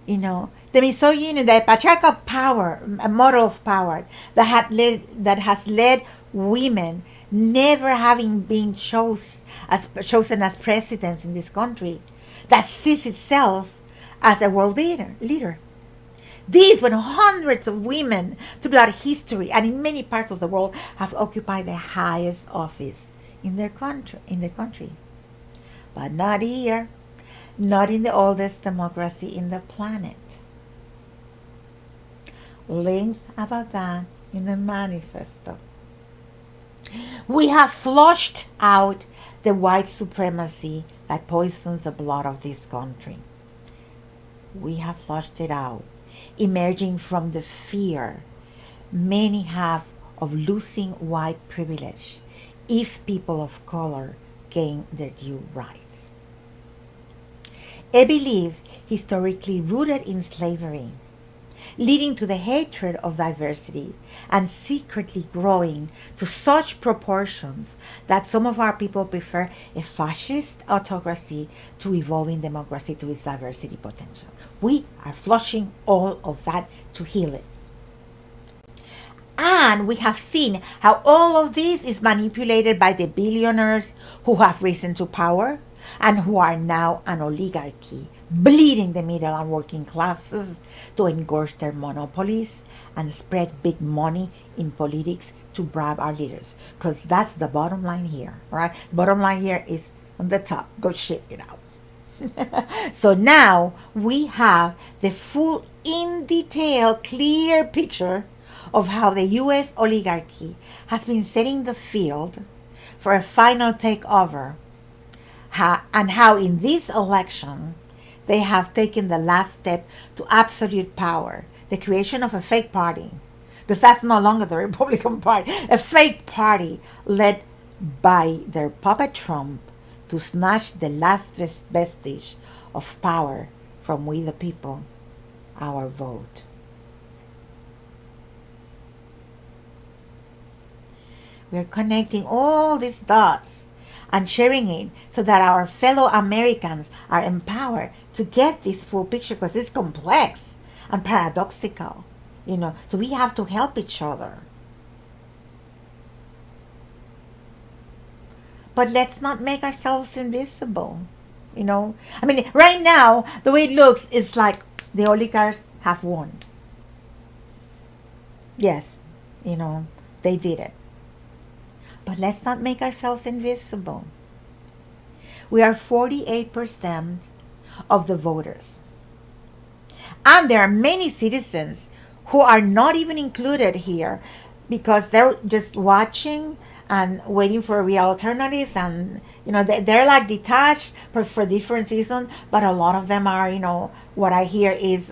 The misogyny, the patriarchal power, a model of power that has led women never having been chosen as presidents in this country, that sees itself as a world leader. These, when hundreds of women throughout history and in many parts of the world have occupied the highest office in their country. But not here, not in the oldest democracy in the planet. Links about that in the Manifesto. We have flushed out the white supremacy that poisons the blood of this country. We have flushed it out, emerging from the fear many have of losing white privilege if people of color gain their due rights. A belief historically rooted in slavery, leading to the hatred of diversity and secretly growing to such proportions that some of our people prefer a fascist autocracy to evolving democracy to its diversity potential. We are flushing all of that to heal it. And we have seen how all of this is manipulated by the billionaires who have risen to power and who are now an oligarchy, bleeding the middle and working classes to engorge their monopolies and spread big money in politics to bribe our leaders. Because that's the bottom line here, right? Bottom line here is on the top. Go shit it out. So now we have the full, in detail, clear picture of how the U.S. oligarchy has been setting the field for a final takeover, and how in this election they have taken the last step to absolute power, the creation of a fake party, because that's no longer the Republican Party, a fake party led by their puppet Trump to snatch the last vestige of power from we the people, our vote. We're connecting all these dots and sharing it so that our fellow Americans are empowered to get this full picture, because it's complex and paradoxical, so we have to help each other. But let's not make ourselves invisible, right now, the way it looks is like the oligarchs have won. Yes, they did it. But let's not make ourselves invisible. We are 48% of the voters. And there are many citizens who are not even included here because they're just watching and waiting for real alternatives, and they're like detached for different reasons. But a lot of them are, what I hear is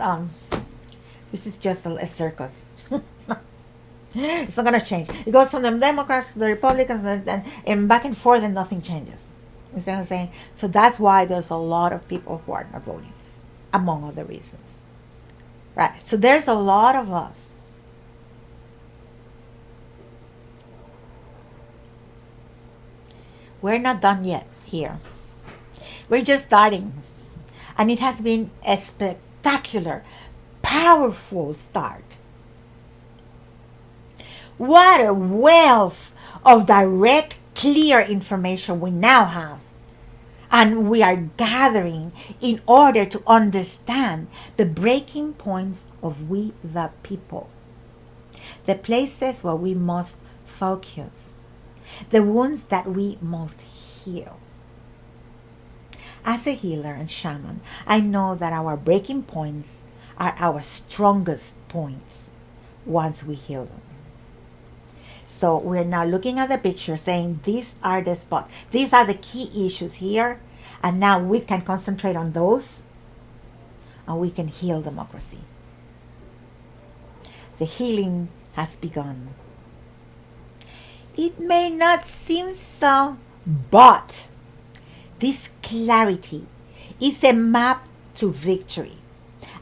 this is just a circus. It's not going to change. It goes from the Democrats to the Republicans and back and forth, and nothing changes. You see what I'm saying? So that's why there's a lot of people who are not voting, among other reasons. Right? So there's a lot of us. We're not done yet here. We're just starting. And it has been a spectacular, powerful start. What a wealth of direct, clear information we now have. And we are gathering in order to understand the breaking points of we the people. The places where we must focus. The wounds that we must heal. As a healer and shaman, I know that our breaking points are our strongest points once we heal them. So we're now looking at the picture saying these are the spots. These are the key issues here. And now we can concentrate on those and we can heal democracy. The healing has begun. It may not seem so, but this clarity is a map to victory.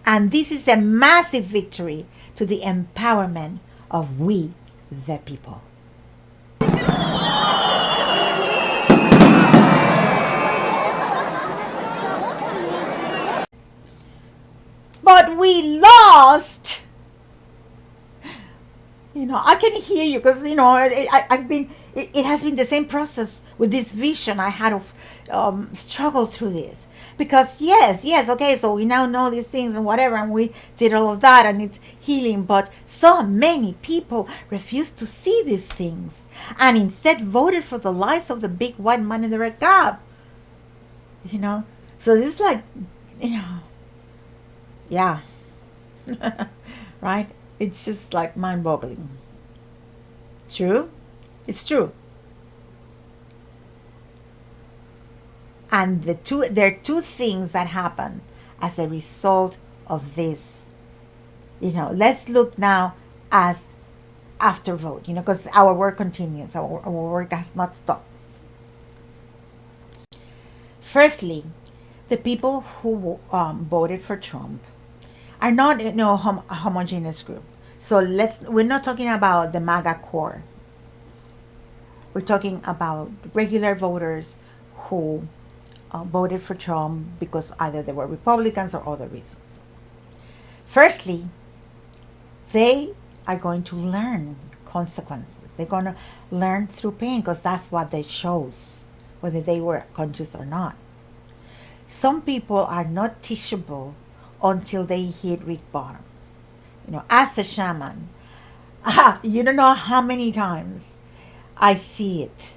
And this is a massive victory to the empowerment of we the people. and we lost. I can hear you because I've been. It has been the same process with this vision I had of struggle through this. Because yes, okay, so we now know these things and whatever, and we did all of that, and it's healing. But so many people refuse to see these things, and instead voted for the lies of the big white man in the red cap. So it's like, yeah, right? It's just like mind-boggling. True? It's true. And there are two things that happen as a result of this. Let's look now as after vote, because our work continues. Our work has not stopped. Firstly, the people who voted for Trump are not a homogeneous group. So we're not talking about the MAGA core. We're talking about regular voters who voted for Trump because either they were Republicans or other reasons. Firstly, they are going to learn consequences. They're going to learn through pain because that's what they chose, whether they were conscious or not. Some people are not teachable until they hit rock bottom. As a shaman, you don't know how many times I see it.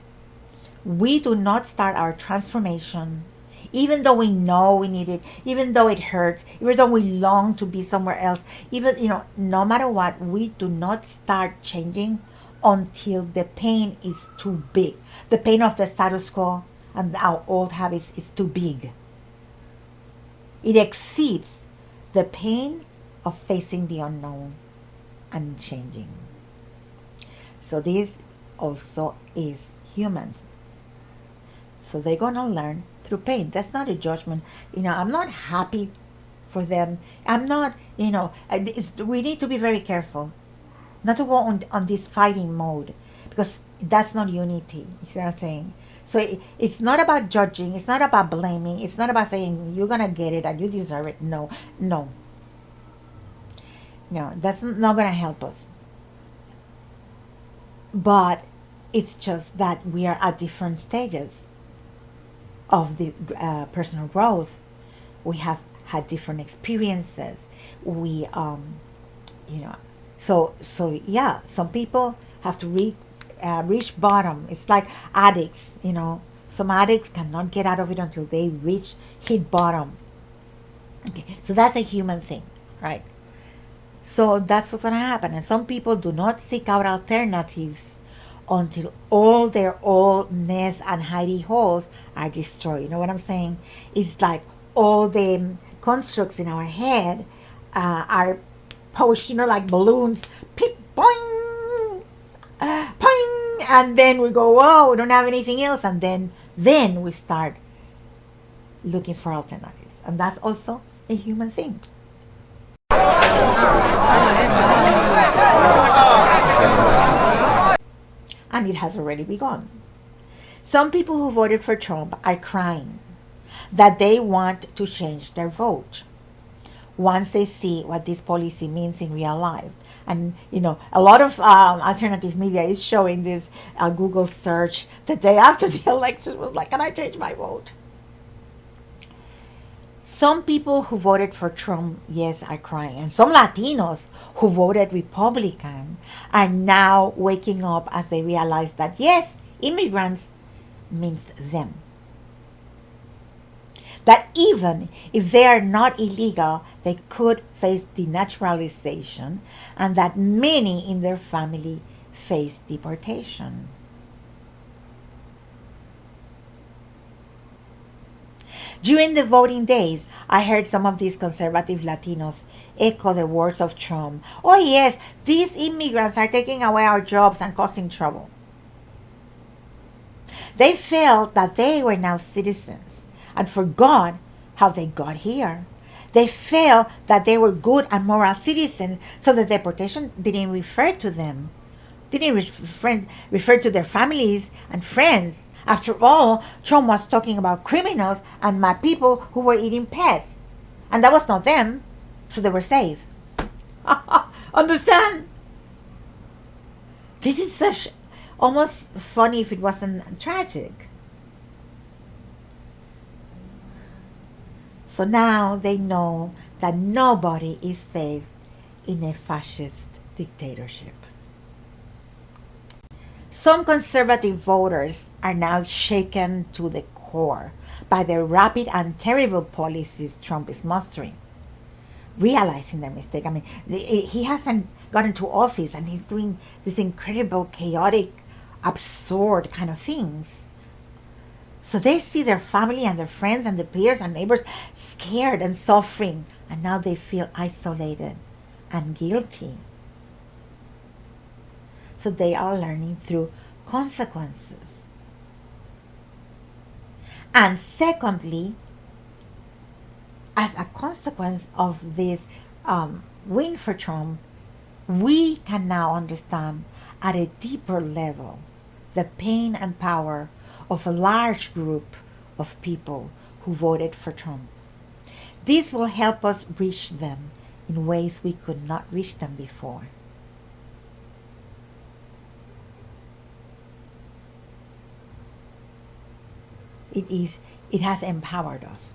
We do not start our transformation, even though we know we need it, even though it hurts, even though we long to be somewhere else, no matter what, we do not start changing until the pain is too big. The pain of the status quo and our old habits is too big. It exceeds the pain of facing the unknown and changing. So this also is human. So they're going to learn through pain. That's not a judgment. I'm not happy for them. I'm not, we need to be very careful not to go on this fighting mode, because that's not unity. You know what I'm saying? So it's not about judging. It's not about blaming. It's not about saying you're going to get it and you deserve it. No, that's not going to help us. But it's just that we are at different stages of the personal growth. We have had different experiences. We, so yeah, some people have to reach bottom. It's like addicts, Some addicts cannot get out of it until they hit bottom. Okay, so that's a human thing, right? So that's what's going to happen. And some people do not seek out alternatives until all their old nests and hidey holes are destroyed. You know what I'm saying? It's like all the constructs in our head are pushed, like balloons, pip, boing, boing, and then we go, whoa, we don't have anything else, and then we start looking for alternatives. And that's also a human thing. And it has already begun. Some people who voted for Trump are crying that they want to change their vote once they see what this policy means in real life. And, a lot of alternative media is showing this Google search the day after the election was like, can I change my vote? Some people who voted for Trump, yes, are crying. And some Latinos who voted Republican are now waking up as they realize that, yes, immigrants means them. That even if they are not illegal, they could face denaturalization, and that many in their family face deportation. During the voting days, I heard some of these conservative Latinos echo the words of Trump. Oh yes, these immigrants are taking away our jobs and causing trouble. They felt that they were now citizens and forgot how they got here. They felt that they were good and moral citizens, so the deportation didn't refer to them, didn't refer to their families and friends. After all, Trump was talking about criminals and mad people who were eating pets. And that was not them. So they were safe. Understand? This is such almost funny if it wasn't tragic. So now they know that nobody is safe in a fascist dictatorship. Some conservative voters are now shaken to the core by the rapid and terrible policies Trump is mustering, realizing their mistake. I mean, he hasn't gotten to office and he's doing this incredible, chaotic, absurd kind of things. So they see their family and their friends and their peers and neighbors scared and suffering, and now they feel isolated and guilty. So they are learning through consequences. And secondly, as a consequence of this win for Trump, we can now understand at a deeper level the pain and power of a large group of people who voted for Trump. This will help us reach them in ways we could not reach them before. It has empowered us.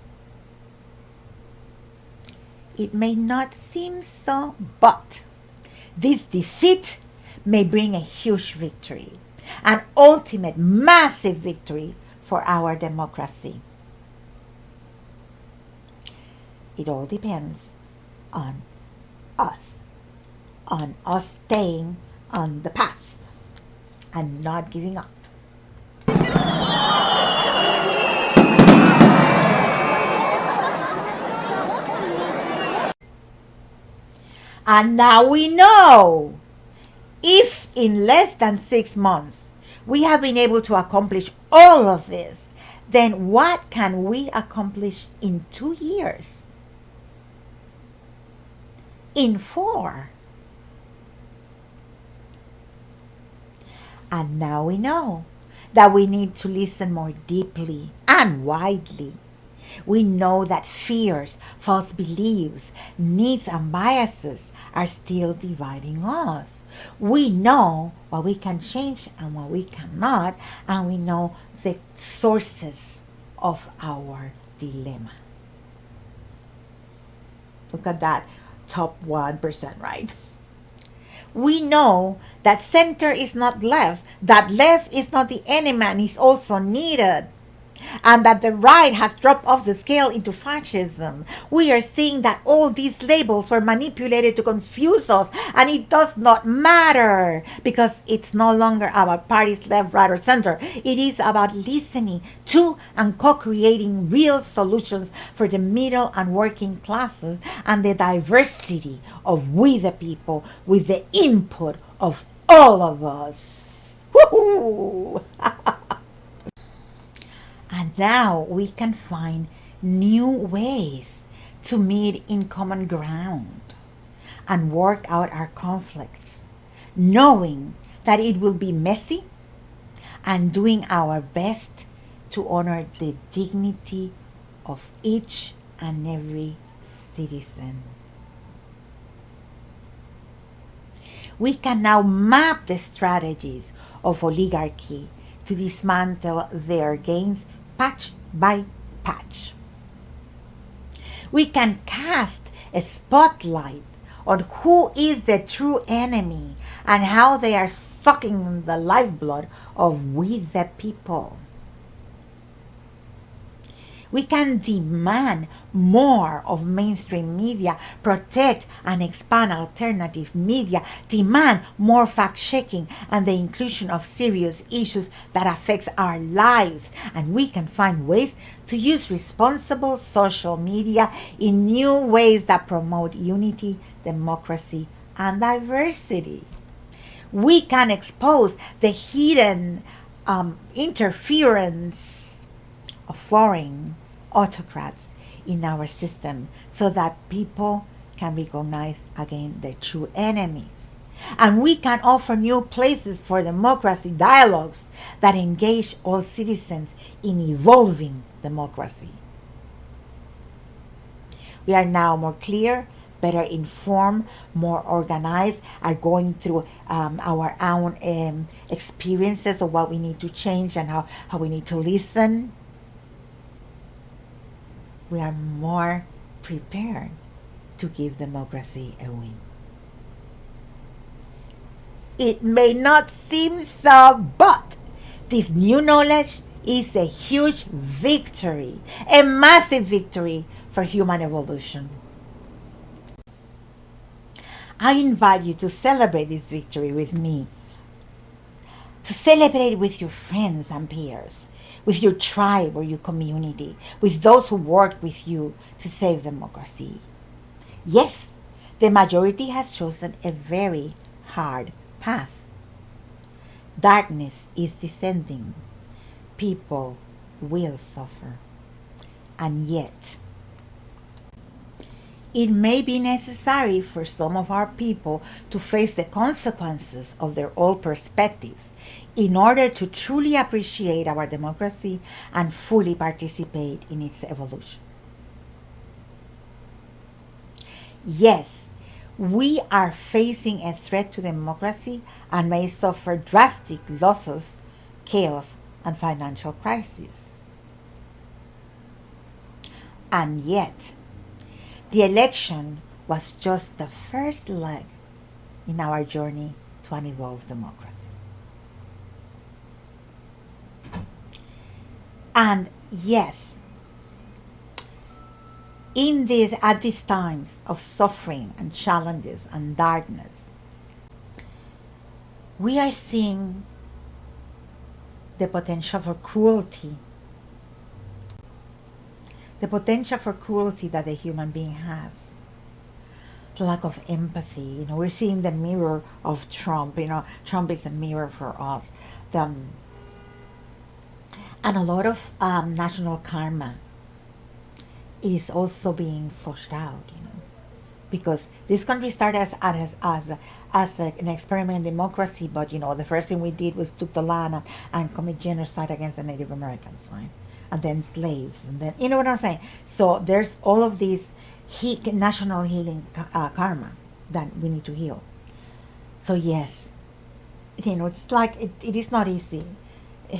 It may not seem so, but this defeat may bring a huge victory, an ultimate massive victory for our democracy. It all depends on us staying on the path and not giving up. And now we know, if in less than 6 months we have been able to accomplish all of this, then what can we accomplish in 2 years? In 4? And now we know that we need to listen more deeply and widely. We know that fears, false beliefs, needs, and biases are still dividing us. We know what we can change and what we cannot, and we know the sources of our dilemma. Look at that top 1%, right? We know that center is not left, that left is not the enemy and is also needed, and that the right has dropped off the scale into fascism. We are seeing that all these labels were manipulated to confuse us, and it does not matter because it's no longer about parties left, right, or center. It is about listening to and co-creating real solutions for the middle and working classes and the diversity of we the people with the input of all of us. Woohoo! And now we can find new ways to meet in common ground and work out our conflicts, knowing that it will be messy and doing our best to honor the dignity of each and every citizen. We can now map the strategies of oligarchy to dismantle their gains patch by patch. We can cast a spotlight on who is the true enemy and how they are sucking the lifeblood of we the people. We can demand more of mainstream media, protect and expand alternative media, demand more fact-checking and the inclusion of serious issues that affects our lives. And we can find ways to use responsible social media in new ways that promote unity, democracy, and diversity. We can expose the hidden interference of foreign autocrats in our system so that people can recognize again their true enemies. And we can offer new places for democracy dialogues that engage all citizens in evolving democracy. We are now more clear better informed, more organized, are going through our own experiences of what we need to change and how we need to listen, we are more prepared to give democracy a win. It may not seem so, but this new knowledge is a huge victory, a massive victory for human evolution. I invite you to celebrate this victory with me, to celebrate with your friends and peers, with your tribe or your community, with those who work with you to save democracy. Yes, the majority has chosen a very hard path. Darkness is descending. People will suffer. And yet, it may be necessary for some of our people to face the consequences of their old perspectives in order to truly appreciate our democracy and fully participate in its evolution. Yes, we are facing a threat to democracy and may suffer drastic losses, chaos, and financial crises. And yet, the election was just the first leg in our journey to an evolved democracy. And yes, at these times of suffering and challenges and darkness, we are seeing the potential for cruelty. The potential for cruelty that the human being has. The lack of empathy. We're seeing the mirror of Trump. Trump is a mirror for us. And a lot of national karma is also being flushed out, because this country started as an experiment in democracy, but the first thing we did was took the land and commit genocide against the Native Americans, right? And then slaves, and then you know what I'm saying. So there's all of these national healing karma that we need to heal. So yes, it's like it is not easy.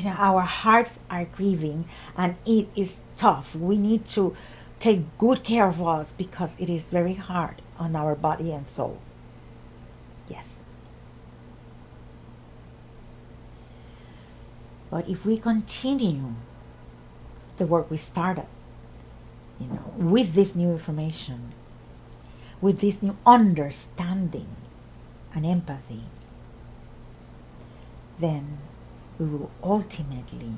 Our hearts are grieving, and it is tough. We need to take good care of us because it is very hard on our body and soul. Yes. But if we continue the work we started, with this new information, with this new understanding and empathy, then we will ultimately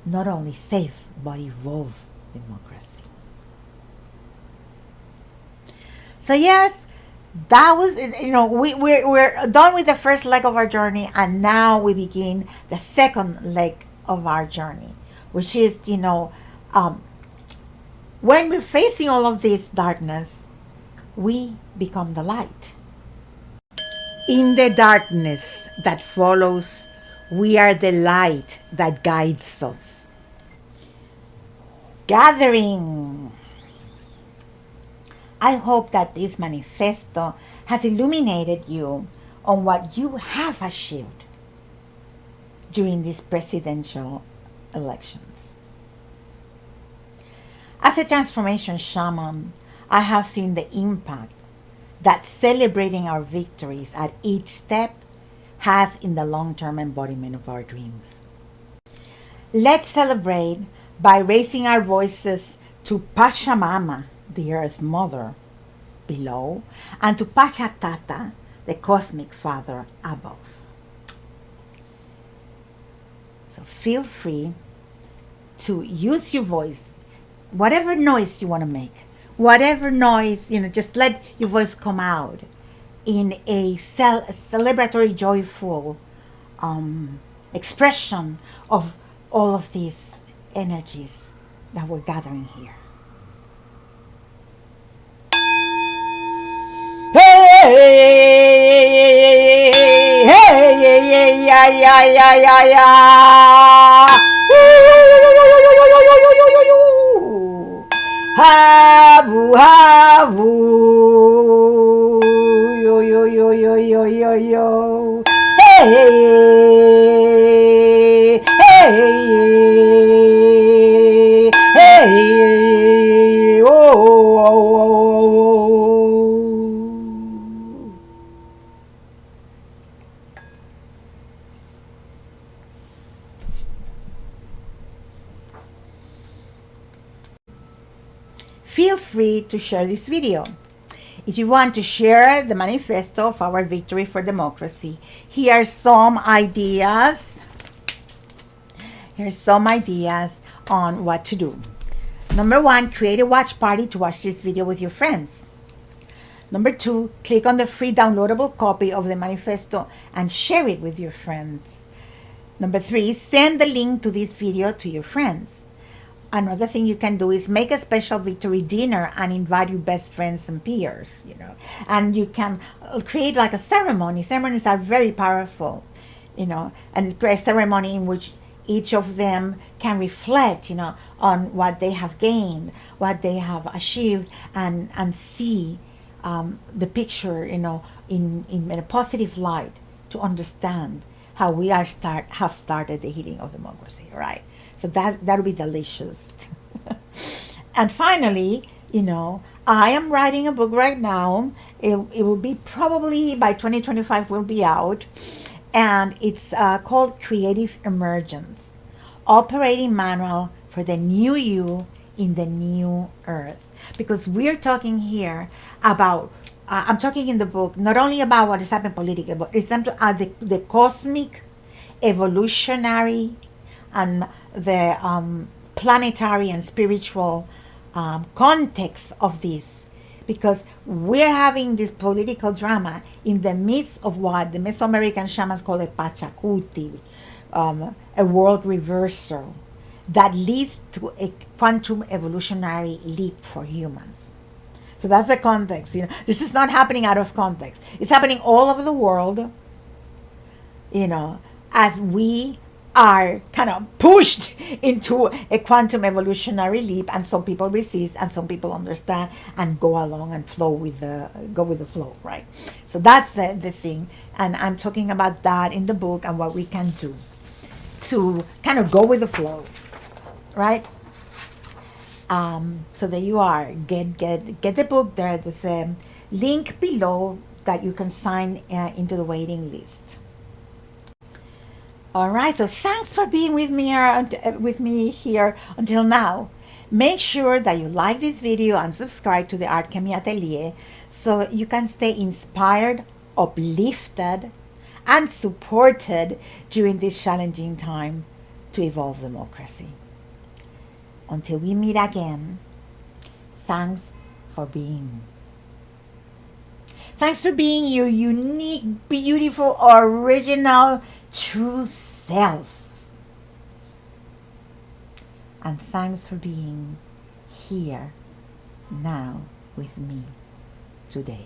not only save but evolve democracy. So yes, that was, we're done with the first leg of our journey, and now we begin the second leg of our journey, which is, when we're facing all of this darkness, we become the light. In the darkness that follows, we are the light that guides us. Gathering. I hope that this manifesto has illuminated you on what you have achieved during these presidential elections. As a transformation shaman, I have seen the impact that celebrating our victories at each step has in the long-term embodiment of our dreams. Let's celebrate by raising our voices to Pachamama, the Earth Mother, below, and to Pachatata, the Cosmic Father, above. So feel free to use your voice, whatever noise you want to make, whatever noise, just let your voice come out in a celebratory, joyful expression of all of these energies that we're gathering here. Hey, hey, yeah. Habu, habu, yo, yo, yo, yo, yo, yo, yo. Hey, hey, hey, oh, oh, oh, oh. Feel free to share this video. If you want to share the manifesto of our victory for democracy, here are some ideas. Here's some ideas on what to do. Number 1, create a watch party to watch this video with your friends. Number 2, click on the free downloadable copy of the manifesto and share it with your friends. Number 3, send the link to this video to your friends. Another thing you can do is make a special victory dinner and invite your best friends and peers, and you can create like a ceremony. Ceremonies are very powerful, and create a ceremony in which each of them can reflect, on what they have gained, what they have achieved, and see the picture, in a positive light, to understand how we have started the healing of democracy, right? So that'll be delicious. And finally, I am writing a book right now. It will be probably by 2025 will be out. And it's called Creative Emergence, Operating Manual for the New You in the New Earth. Because we're talking here about, I'm talking in the book, not only about what is happening politically, but it's the cosmic, evolutionary, and the planetary and spiritual context of this, because we're having this political drama in the midst of what the Mesoamerican shamans call a Pachakuti, a world reversal that leads to a quantum evolutionary leap for humans. So that's the context. This is not happening out of context. It's happening all over the world, as we are kind of pushed into a quantum evolutionary leap, and some people resist and some people understand and go along and go with the flow, right? So that's the thing, and I'm talking about that in the book and what we can do to kind of go with the flow, right? So there you are. Get the book. There's a link below that you can sign into the waiting list. All right, so thanks for being with me here until now. Make sure that you like this video and subscribe to the Alchemy Atelier so you can stay inspired, uplifted, and supported during this challenging time to evolve democracy. Until we meet again, thanks for being. Thanks for being your unique, beautiful, original, true self. And thanks for being here now with me today.